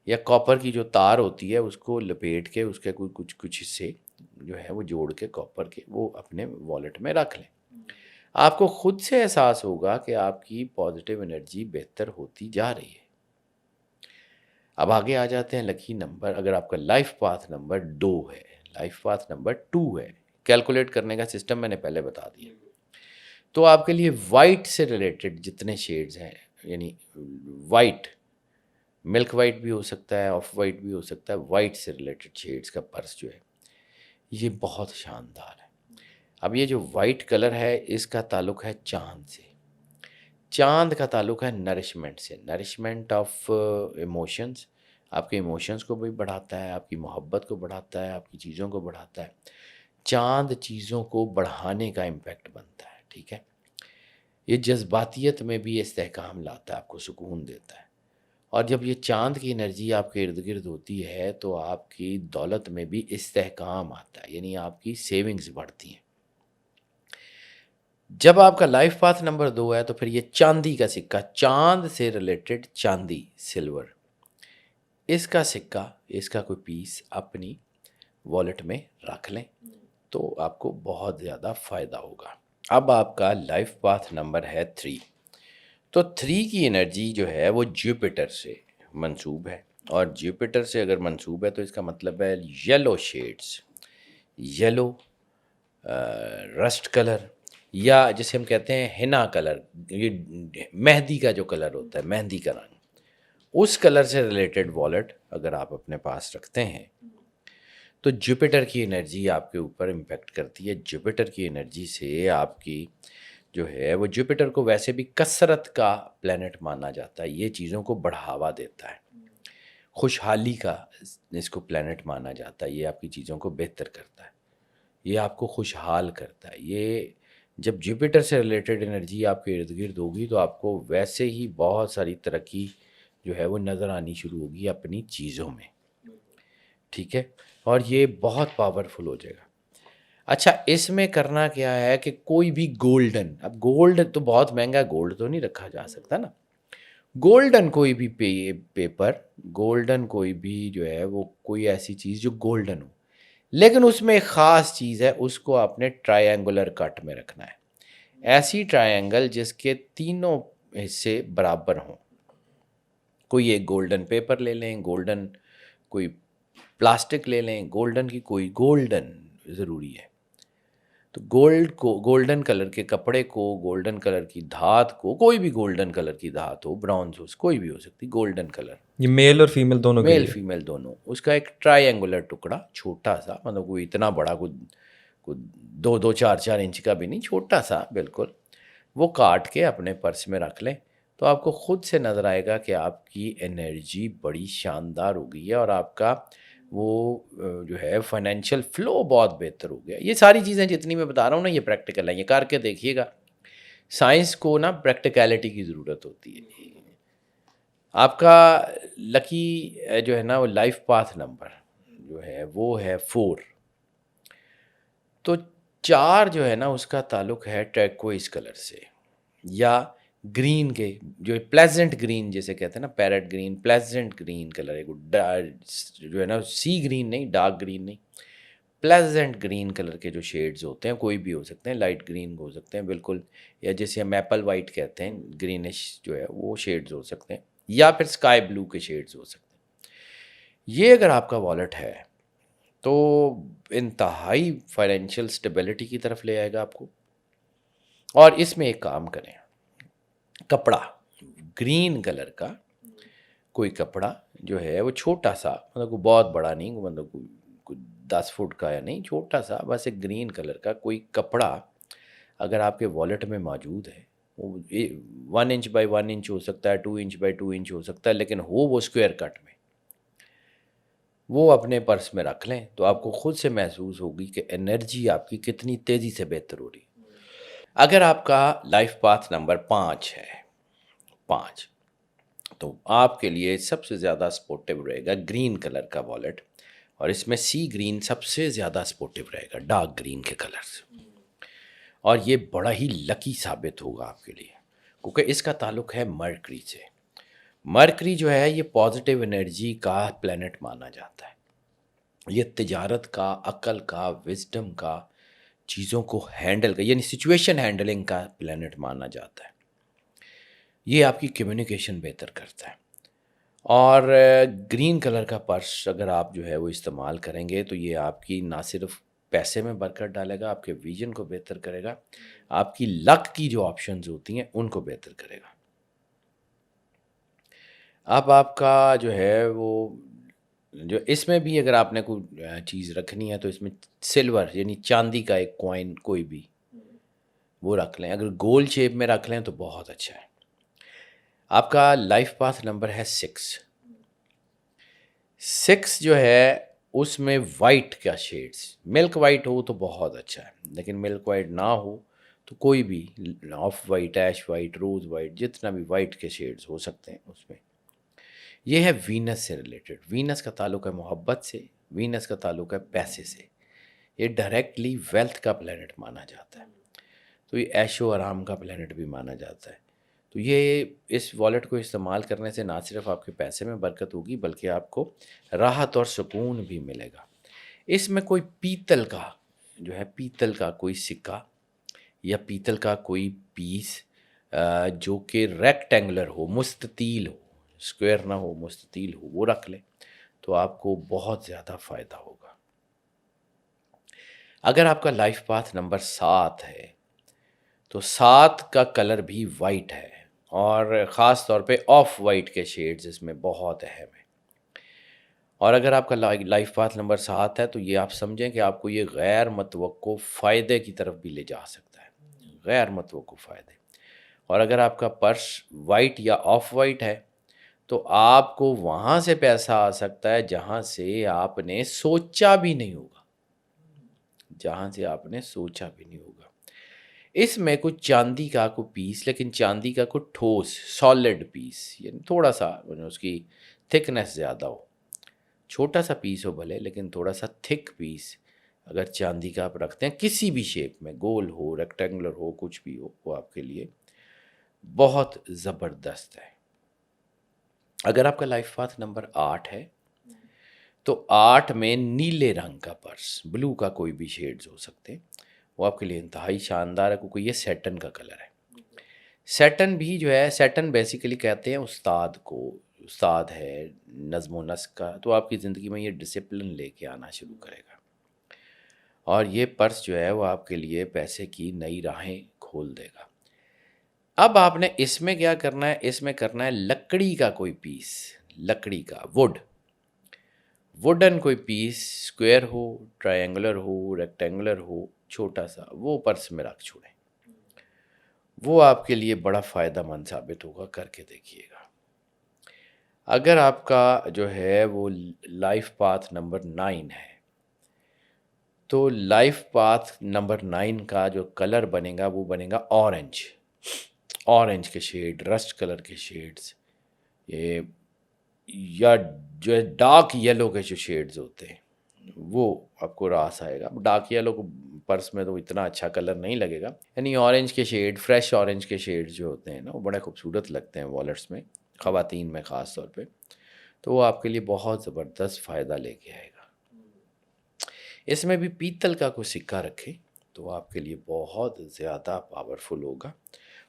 S2: یا کاپر کی جو تار ہوتی ہے اس کو لپیٹ کے اس کے کوئی کچھ حصے جو ہے وہ جوڑ کے کاپر کے وہ اپنے والیٹ میں رکھ لیں. آپ کو خود سے احساس ہوگا کہ آپ کی پازیٹیو انرجی بہتر ہوتی جا رہی ہے. اب آگے آ جاتے ہیں لکی نمبر. اگر آپ کا لائف پاتھ نمبر 2 ہے، لائف پاتھ نمبر 2 ہے، کیلکولیٹ کرنے کا سسٹم میں نے پہلے بتا دیا. تو آپ کے لیے وائٹ سے ریلیٹڈ جتنے شیڈز ہیں، یعنی وائٹ، ملک وائٹ بھی ہو سکتا ہے، آف وائٹ بھی ہو سکتا ہے، وائٹ سے ریلیٹڈ شیڈز کا پرس جو ہے یہ بہت شاندار ہے. اب یہ جو وائٹ کلر ہے اس کا تعلق ہے چاند سے. چاند کا تعلق ہے نرشمنٹ سے، نرشمنٹ آف ایموشنز. آپ کے ایموشنز کو بھی بڑھاتا ہے، آپ کی محبت کو بڑھاتا ہے، آپ کی چیزوں کو بڑھاتا ہے. چاند چیزوں کو بڑھانے کا امپیکٹ بنتا ہے. ٹھیک ہے، یہ جذباتیت میں بھی استحکام لاتا ہے، آپ کو سکون دیتا ہے. اور جب یہ چاند کی انرجی آپ کے ارد گرد ہوتی ہے تو آپ کی دولت میں بھی استحکام آتا ہے، یعنی آپ کی سیونگز بڑھتی ہیں. جب آپ کا لائف پاتھ نمبر 2 ہے تو پھر یہ چاندی کا سکہ، چاند سے ریلیٹڈ چاندی، سلور، اس کا سکہ، اس کا کوئی پیس اپنی والیٹ میں رکھ لیں تو آپ کو بہت زیادہ فائدہ ہوگا. اب آپ کا لائف پاتھ نمبر ہے 3. تو 3 کی انرجی جو ہے وہ جوپیٹر سے منسوب ہے، اور جوپیٹر سے اگر منسوب ہے تو اس کا مطلب ہے yellow shades, yellow, rust colour, یا جسے ہم کہتے ہیں ہنا کلر، یہ مہندی کا جو کلر ہوتا ہے، مہندی کا رنگ، اس کلر سے ریلیٹڈ والیٹ اگر آپ اپنے پاس رکھتے ہیں تو جوپیٹر کی انرجی آپ کے اوپر امپیکٹ کرتی ہے. جوپیٹر کی انرجی سے آپ کی جو ہے وہ، جوپیٹر کو ویسے بھی کثرت کا پلینٹ مانا جاتا ہے، یہ چیزوں کو بڑھاوا دیتا ہے، خوشحالی کا اس کو پلینٹ مانا جاتا ہے. یہ آپ کی چیزوں کو بہتر کرتا ہے، یہ آپ کو خوشحال کرتا ہے. یہ جب جوپیٹر سے ریلیٹڈ انرجی آپ کے ارد گرد ہوگی تو آپ کو ویسے ہی بہت ساری ترقی جو ہے وہ نظر آنی شروع ہوگی اپنی چیزوں میں. ٹھیک ہے، اور یہ بہت پاورفل ہو جائے گا. اچھا اس میں کرنا کیا ہے کہ کوئی بھی گولڈن، اب گولڈ تو بہت مہنگا گولڈ تو نہیں رکھا جا سکتا نا، گولڈن کوئی بھی پیپر، گولڈن کوئی بھی جو ہے وہ کوئی ایسی چیز جو گولڈن ہو، لیکن اس میں ایک خاص چیز ہے، اس کو آپ نے ٹرائی اینگولر کٹ میں رکھنا ہے، ایسی ٹرائی اینگل جس کے تینوں حصے برابر ہوں، کوئی ایک گولڈن پیپر لے لیں، گولڈن کوئی پلاسٹک لے لیں، گولڈن کی کوئی گولڈن ضروری ہے، تو گولڈ کو، گولڈن کلر کے کپڑے کو، گولڈن کلر کی دھات کو، کوئی بھی گولڈن کلر کی دھات ہو، برونز ہو، کوئی بھی ہو سکتی، گولڈن کلر،
S1: یہ میل اور فیمیل دونوں کے
S2: میل
S1: لیے؟
S2: فیمیل دونوں، اس کا ایک ٹرائی اینگولر ٹکڑا چھوٹا سا، مطلب کوئی اتنا بڑا، کوئی دو دو چار چار انچ کا بھی نہیں، چھوٹا سا بالکل، وہ کاٹ کے اپنے پرس میں رکھ لیں، تو آپ کو خود سے نظر آئے گا کہ آپ کی انرجی بڑی شاندار ہو گئی ہے، اور آپ کا وہ جو ہے فائنینشیل فلو بہت بہتر ہو گیا۔ یہ ساری چیزیں جتنی میں بتا رہا ہوں نا، یہ پریکٹیکل ہیں، یہ کر کے دیکھیے گا۔ سائنس کو نا پریکٹیکلٹی کی ضرورت ہوتی ہے۔ آپ کا لکی جو ہے نا وہ لائف پاتھ نمبر جو ہے وہ ہے 4، تو 4 جو ہے نا اس کا تعلق ہے ٹرکوئز کلر سے، یا گرین کے، جو پلیزنٹ گرین جیسے کہتے ہیں نا، parrot green, pleasant green colour ہے، جو ہے نا سی گرین نہیں، ڈارک گرین نہیں، پلیزنٹ گرین کلر کے جو شیڈز ہوتے ہیں، کوئی بھی ہو سکتے ہیں، لائٹ گرین ہو سکتے ہیں بالکل، یا جیسے ہم ایپل وائٹ کہتے ہیں، گرینش جو ہے وہ شیڈز ہو سکتے ہیں، یا پھر اسکائی بلو کے شیڈز ہو سکتے ہیں۔ یہ اگر آپ کا والیٹ ہے تو انتہائی فائنینشیل سٹیبلٹی کی طرف لے آئے گا آپ کو۔ اور اس میں ایک کام کریں، کپڑا گرین کلر کا کوئی کپڑا جو ہے وہ چھوٹا سا، مطلب کوئی بہت بڑا نہیں، مطلب کوئی 10 فٹ کا یا نہیں، چھوٹا سا بس ایک گرین کلر کا کوئی کپڑا اگر آپ کے والیٹ میں موجود ہے، وہ 1 انچ بائی 1 انچ ہو سکتا ہے، 2 انچ بائی 2 انچ ہو سکتا ہے، لیکن ہو وہ اسکوائر کٹ میں، وہ اپنے پرس میں رکھ لیں، تو آپ کو خود سے محسوس ہوگی کہ انرجی آپ کی کتنی تیزی سے بہتر ہو رہی ہے۔ اگر آپ کا لائف پاتھ نمبر 5 ہے، 5، تو آپ کے لیے سب سے زیادہ سپورٹیو رہے گا گرین کلر کا والیٹ، اور اس میں سی گرین سب سے زیادہ سپورٹیو رہے گا ڈارک گرین کے کلر سے، اور یہ بڑا ہی لکی ثابت ہوگا آپ کے لیے، کیونکہ اس کا تعلق ہے مرکری سے۔ مرکری جو ہے یہ پازیٹیو انرجی کا پلینٹ مانا جاتا ہے، یہ تجارت کا، عقل کا، وزڈم کا، چیزوں کو ہینڈل کا، یعنی سچویشن ہینڈلنگ کا پلینٹ مانا جاتا ہے۔ یہ آپ کی کمیونیکیشن بہتر کرتا ہے، اور گرین کلر کا پرس اگر آپ جو ہے وہ استعمال کریں گے تو یہ آپ کی نہ صرف پیسے میں برکت ڈالے گا، آپ کے ویژن کو بہتر کرے گا، آپ کی لک کی جو آپشنز ہوتی ہیں ان کو بہتر کرے گا۔ اب آپ کا جو ہے وہ جو اس میں بھی اگر آپ نے کوئی چیز رکھنی ہے تو اس میں سلور یعنی چاندی کا ایک کوائن کوئی بھی وہ رکھ لیں، اگر گول شیپ میں رکھ لیں تو بہت اچھا ہے۔ آپ کا لائف پاتھ نمبر ہے 6، 6 جو ہے اس میں وائٹ کا شیڈز، ملک وائٹ ہو تو بہت اچھا ہے، لیکن ملک وائٹ نہ ہو تو کوئی بھی off white, ash white, rose white, جتنا بھی وائٹ کے شیڈز ہو سکتے ہیں اس میں۔ یہ ہے وینس سے ریلیٹڈ، وینس کا تعلق ہے محبت سے، وینس کا تعلق ہے پیسے سے، یہ ڈائریکٹلی ویلتھ کا پلینٹ مانا جاتا ہے، تو یہ عیش و آرام کا پلینٹ بھی مانا جاتا ہے۔ تو یہ اس والیٹ کو استعمال کرنے سے نہ صرف آپ کے پیسے میں برکت ہوگی بلکہ آپ کو راحت اور سکون بھی ملے گا۔ اس میں کوئی پیتل کا جو ہے، پیتل کا کوئی سکہ یا پیتل کا کوئی پیس جو کہ ریکٹینگولر ہو، مستطیل ہو، اسکوائر نہ ہو، مستطیل ہو، وہ رکھ لیں تو آپ کو بہت زیادہ فائدہ ہوگا۔ اگر آپ کا لائف پاتھ نمبر 7 ہے تو 7 کا کلر بھی وائٹ ہے، اور خاص طور پہ آف وائٹ کے شیڈز اس میں بہت اہم ہیں۔ اور اگر آپ کا لائف پاتھ نمبر 7 ہے تو یہ آپ سمجھیں کہ آپ کو یہ غیر متوقع فائدے کی طرف بھی لے جا سکتا ہے، غیر متوقع فائدے۔ اور اگر آپ کا پرس وائٹ یا آف وائٹ ہے تو آپ کو وہاں سے پیسہ آ سکتا ہے جہاں سے آپ نے سوچا بھی نہیں ہوگا، جہاں سے آپ نے سوچا بھی نہیں ہوگا۔ اس میں کوئی چاندی کا کوئی پیس، لیکن چاندی کا کوئی ٹھوس سالڈ پیس، یعنی تھوڑا سا اس کی تھکنیس زیادہ ہو، چھوٹا سا پیس ہو بھلے لیکن تھوڑا سا تھک پیس اگر چاندی کا آپ رکھتے ہیں کسی بھی شیپ میں، گول ہو، ریکٹینگولر ہو، کچھ بھی ہو، وہ آپ کے لیے بہت زبردست ہے۔ اگر آپ کا لائف پاتھ نمبر 8 ہے تو 8 میں نیلے رنگ کا پرس، بلو کا کوئی بھی شیڈز ہو سکتے ہیں، وہ آپ کے لیے انتہائی شاندار ہے، کیونکہ یہ سیٹن کا کلر ہے۔ سیٹن بھی جو ہے، سیٹن بیسیکلی کہتے ہیں استاد کو، استاد ہے نظم و نسق کا، تو آپ کی زندگی میں یہ ڈسپلن لے کے آنا شروع کرے گا، اور یہ پرس جو ہے وہ آپ کے لیے پیسے کی نئی راہیں کھول دے گا۔ اب آپ نے اس میں کیا کرنا ہے، اس میں کرنا ہے لکڑی کا کوئی پیس، لکڑی کا ووڈن کوئی پیس، اسکوائر ہو، ٹرائنگولر ہو، ریکٹینگولر ہو، چھوٹا سا، وہ پرس میں رکھ چھوڑیں، وہ آپ کے لیے بڑا فائدہ مند ثابت ہوگا، کر کے دیکھیے گا۔ اگر آپ کا جو ہے وہ لائف پاتھ نمبر 9 ہے تو لائف پاتھ نمبر 9 کا جو کلر بنے گا وہ بنے گا اورنج کے شیڈ، رسٹ کلر کے شیڈز، یہ یا جو ہے ڈارک یلو کے جو شیڈز ہوتے ہیں وہ آپ کو راس آئے گا۔ ڈارک یلو کو پرس میں تو اتنا اچھا کلر نہیں لگے گا، یعنی اورنج کے شیڈ، فریش اورنج کے شیڈ جو ہوتے ہیں نا، وہ بڑے خوبصورت لگتے ہیں والٹس میں، خواتین میں خاص طور پہ، تو وہ آپ کے لیے بہت زبردست فائدہ لے کے آئے گا۔ اس میں بھی پیتل کا کوئی سکہ رکھے تو آپ کے لیے بہت زیادہ پاورفل ہوگا،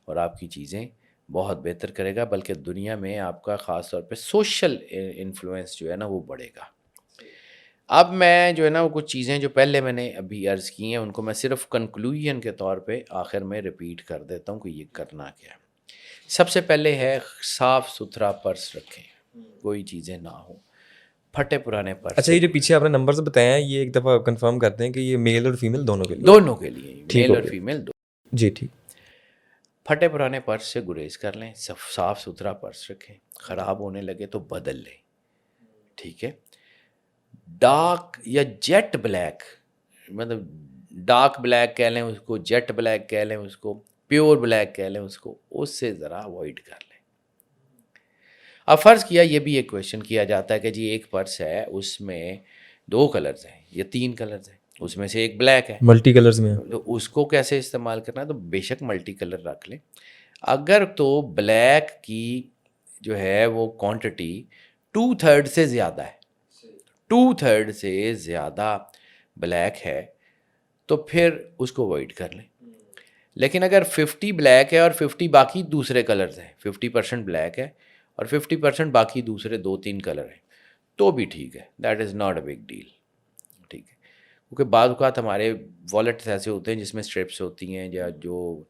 S2: اور آپ کی چیزیں بہت بہتر کرے گا، بلکہ دنیا میں آپ کا خاص طور پہ سوشل انفلوئنس جو ہے نا وہ بڑھے گا۔ اب میں جو ہے نا وہ کچھ چیزیں جو پہلے میں نے ابھی عرض کی ہیں ان کو میں صرف کنکلوژن کے طور پہ آخر میں ریپیٹ کر دیتا ہوں کہ یہ کرنا کیا ہے۔ سب سے پہلے ہے صاف ستھرا پرس رکھیں، کوئی چیزیں نہ ہوں، پھٹے پرانے پرس۔
S1: اچھا، یہ جو پیچھے آپ نے نمبرز بتائے ہیں یہ ایک دفعہ کنفرم کرتے ہیں کہ یہ میل اور فیمیل دونوں کے لیے؟
S2: دونوں کے لیے،
S1: ٹھیک
S2: میل اور
S1: ہو گیا
S2: فیمیل دو۔
S1: جی ٹھیک۔
S2: پھٹے پرانے پرس سے گریز کر لیں، صاف ستھرا پرس رکھیں، خراب ہونے لگے تو بدل لیں، ٹھیک ہے۔ ڈارک یا جیٹ بلیک، مطلب ڈارک بلیک کہہ لیں اس کو، جیٹ بلیک کہہ لیں اس کو، پیور بلیک کہہ لیں اس کو، اس سے ذرا اوائڈ کر لیں۔ اب فرض کیا یہ بھی ایک کویشچن کیا جاتا ہے کہ جی ایک پرس ہے اس میں 2 کلرز ہیں یا 3 کلرز ہیں، اس میں سے ایک بلیک ہے،
S1: ملٹی کلرز میں
S2: تو اس کو کیسے استعمال کرنا ہے؟ تو بے شک ملٹی کلر رکھ لیں۔ اگر تو بلیک کی جو ہے وہ کوانٹٹی 2/3 سے زیادہ ہے، 2/3 سے زیادہ بلیک ہے تو پھر اس کو اوائڈ کر لیں۔ لیکن اگر 50 بلیک ہے اور 50 باقی دوسرے کلرز ہیں، 50% بلیک ہے اور 50% باقی دوسرے 2-3 کلر ہیں تو بھی ٹھیک ہے، that is not a big deal, ٹھیک ہے۔ کیونکہ بعض اوقات ہمارے والیٹس ایسے ہوتے ہیں جس میں اسٹرپس ہوتی ہیں یا جو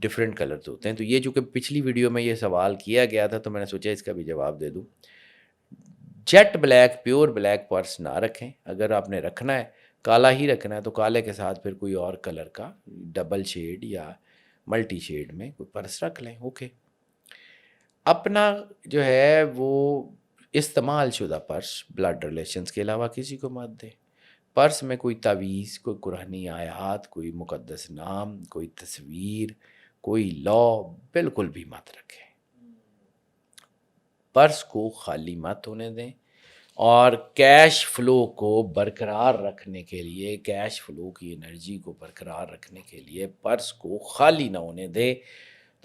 S2: ڈفرینٹ کلرز ہوتے ہیں، تو یہ چونکہ پچھلی ویڈیو میں یہ سوال کیا گیا تھا تو میں نے سوچا اس کا بھی جواب دے دوں۔ Jet black, pure black purse نہ رکھیں، اگر آپ نے رکھنا ہے کالا ہی رکھنا ہے تو کالے کے ساتھ پھر کوئی اور کلر کا ڈبل شیڈ یا ملٹی شیڈ میں کوئی پرس رکھ لیں، اوکے۔ اپنا جو ہے وہ استعمال شدہ پرس بلڈ ریلیشنز کے علاوہ کسی کو مت دیں۔ پرس میں کوئی تعویذ، کوئی قرآنی آیات، کوئی مقدس نام، کوئی تصویر، کوئی لا بالکل بھی مت رکھیں۔ پرس کو خالی مت ہونے دیں، اور کیش فلو کو برقرار رکھنے کے لیے، کیش فلو کی انرجی کو برقرار رکھنے کے لیے پرس کو خالی نہ ہونے دیں۔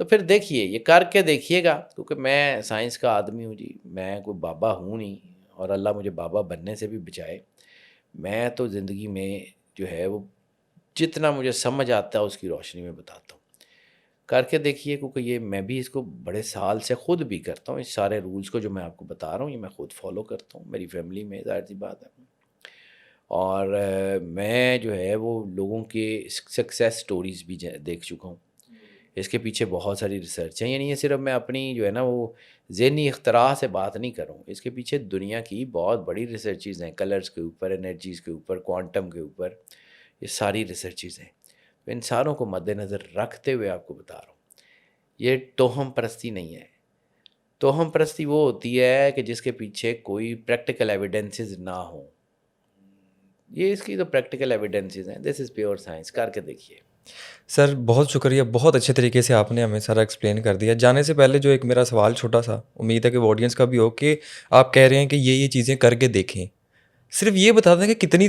S2: تو پھر دیکھیے، یہ کر کے دیکھیے گا، کیونکہ میں سائنس کا آدمی ہوں جی، میں کوئی بابا ہوں نہیں، اور اللہ مجھے بابا بننے سے بھی بچائے۔ میں تو زندگی میں جو ہے وہ جتنا مجھے سمجھ آتا ہے اس کی روشنی میں بتاتا ہوں، کر کے دیکھیے، کیونکہ یہ میں بھی اس کو بڑے سال سے خود بھی کرتا ہوں، اس سارے رولز کو جو میں آپ کو بتا رہا ہوں یہ میں خود فالو کرتا ہوں، میری فیملی میں ظاہر سی بات ہے، اور میں جو ہے وہ لوگوں کے سکسیس سٹوریز بھی دیکھ چکا ہوں، اس کے پیچھے بہت ساری ریسرچ ہیں، یعنی یہ صرف میں اپنی جو ہے نا وہ ذہنی اختراع سے بات نہیں کر رہا ہوں، اس کے پیچھے دنیا کی بہت بڑی ریسرچز ہیں، کلرز کے اوپر، انرجیز کے اوپر، کوانٹم کے اوپر، یہ ساری ریسرچز ہیں۔ تو ان ساروں کو مد نظر رکھتے ہوئے آپ کو بتا رہا ہوں، یہ توہم پرستی نہیں ہے۔ توہم پرستی وہ ہوتی ہے کہ جس کے پیچھے کوئی پریکٹیکل ایویڈنسز نہ ہوں، یہ اس کی تو پریکٹیکل ایویڈنسز ہیں، دس از پیور سائنس، کر کے دیکھیے۔
S1: سر بہت شکریہ، بہت اچھے طریقے سے آپ نے ہمیں سارا ایکسپلین کر دیا۔ جانے سے پہلے جو ایک میرا سوال چھوٹا سا، امید ہے کہ وہ آڈینس کا بھی ہو، کہ آپ کہہ رہے ہیں کہ یہ چیزیں کر کے دیکھیں، صرف یہ بتا دیں کہ کتنی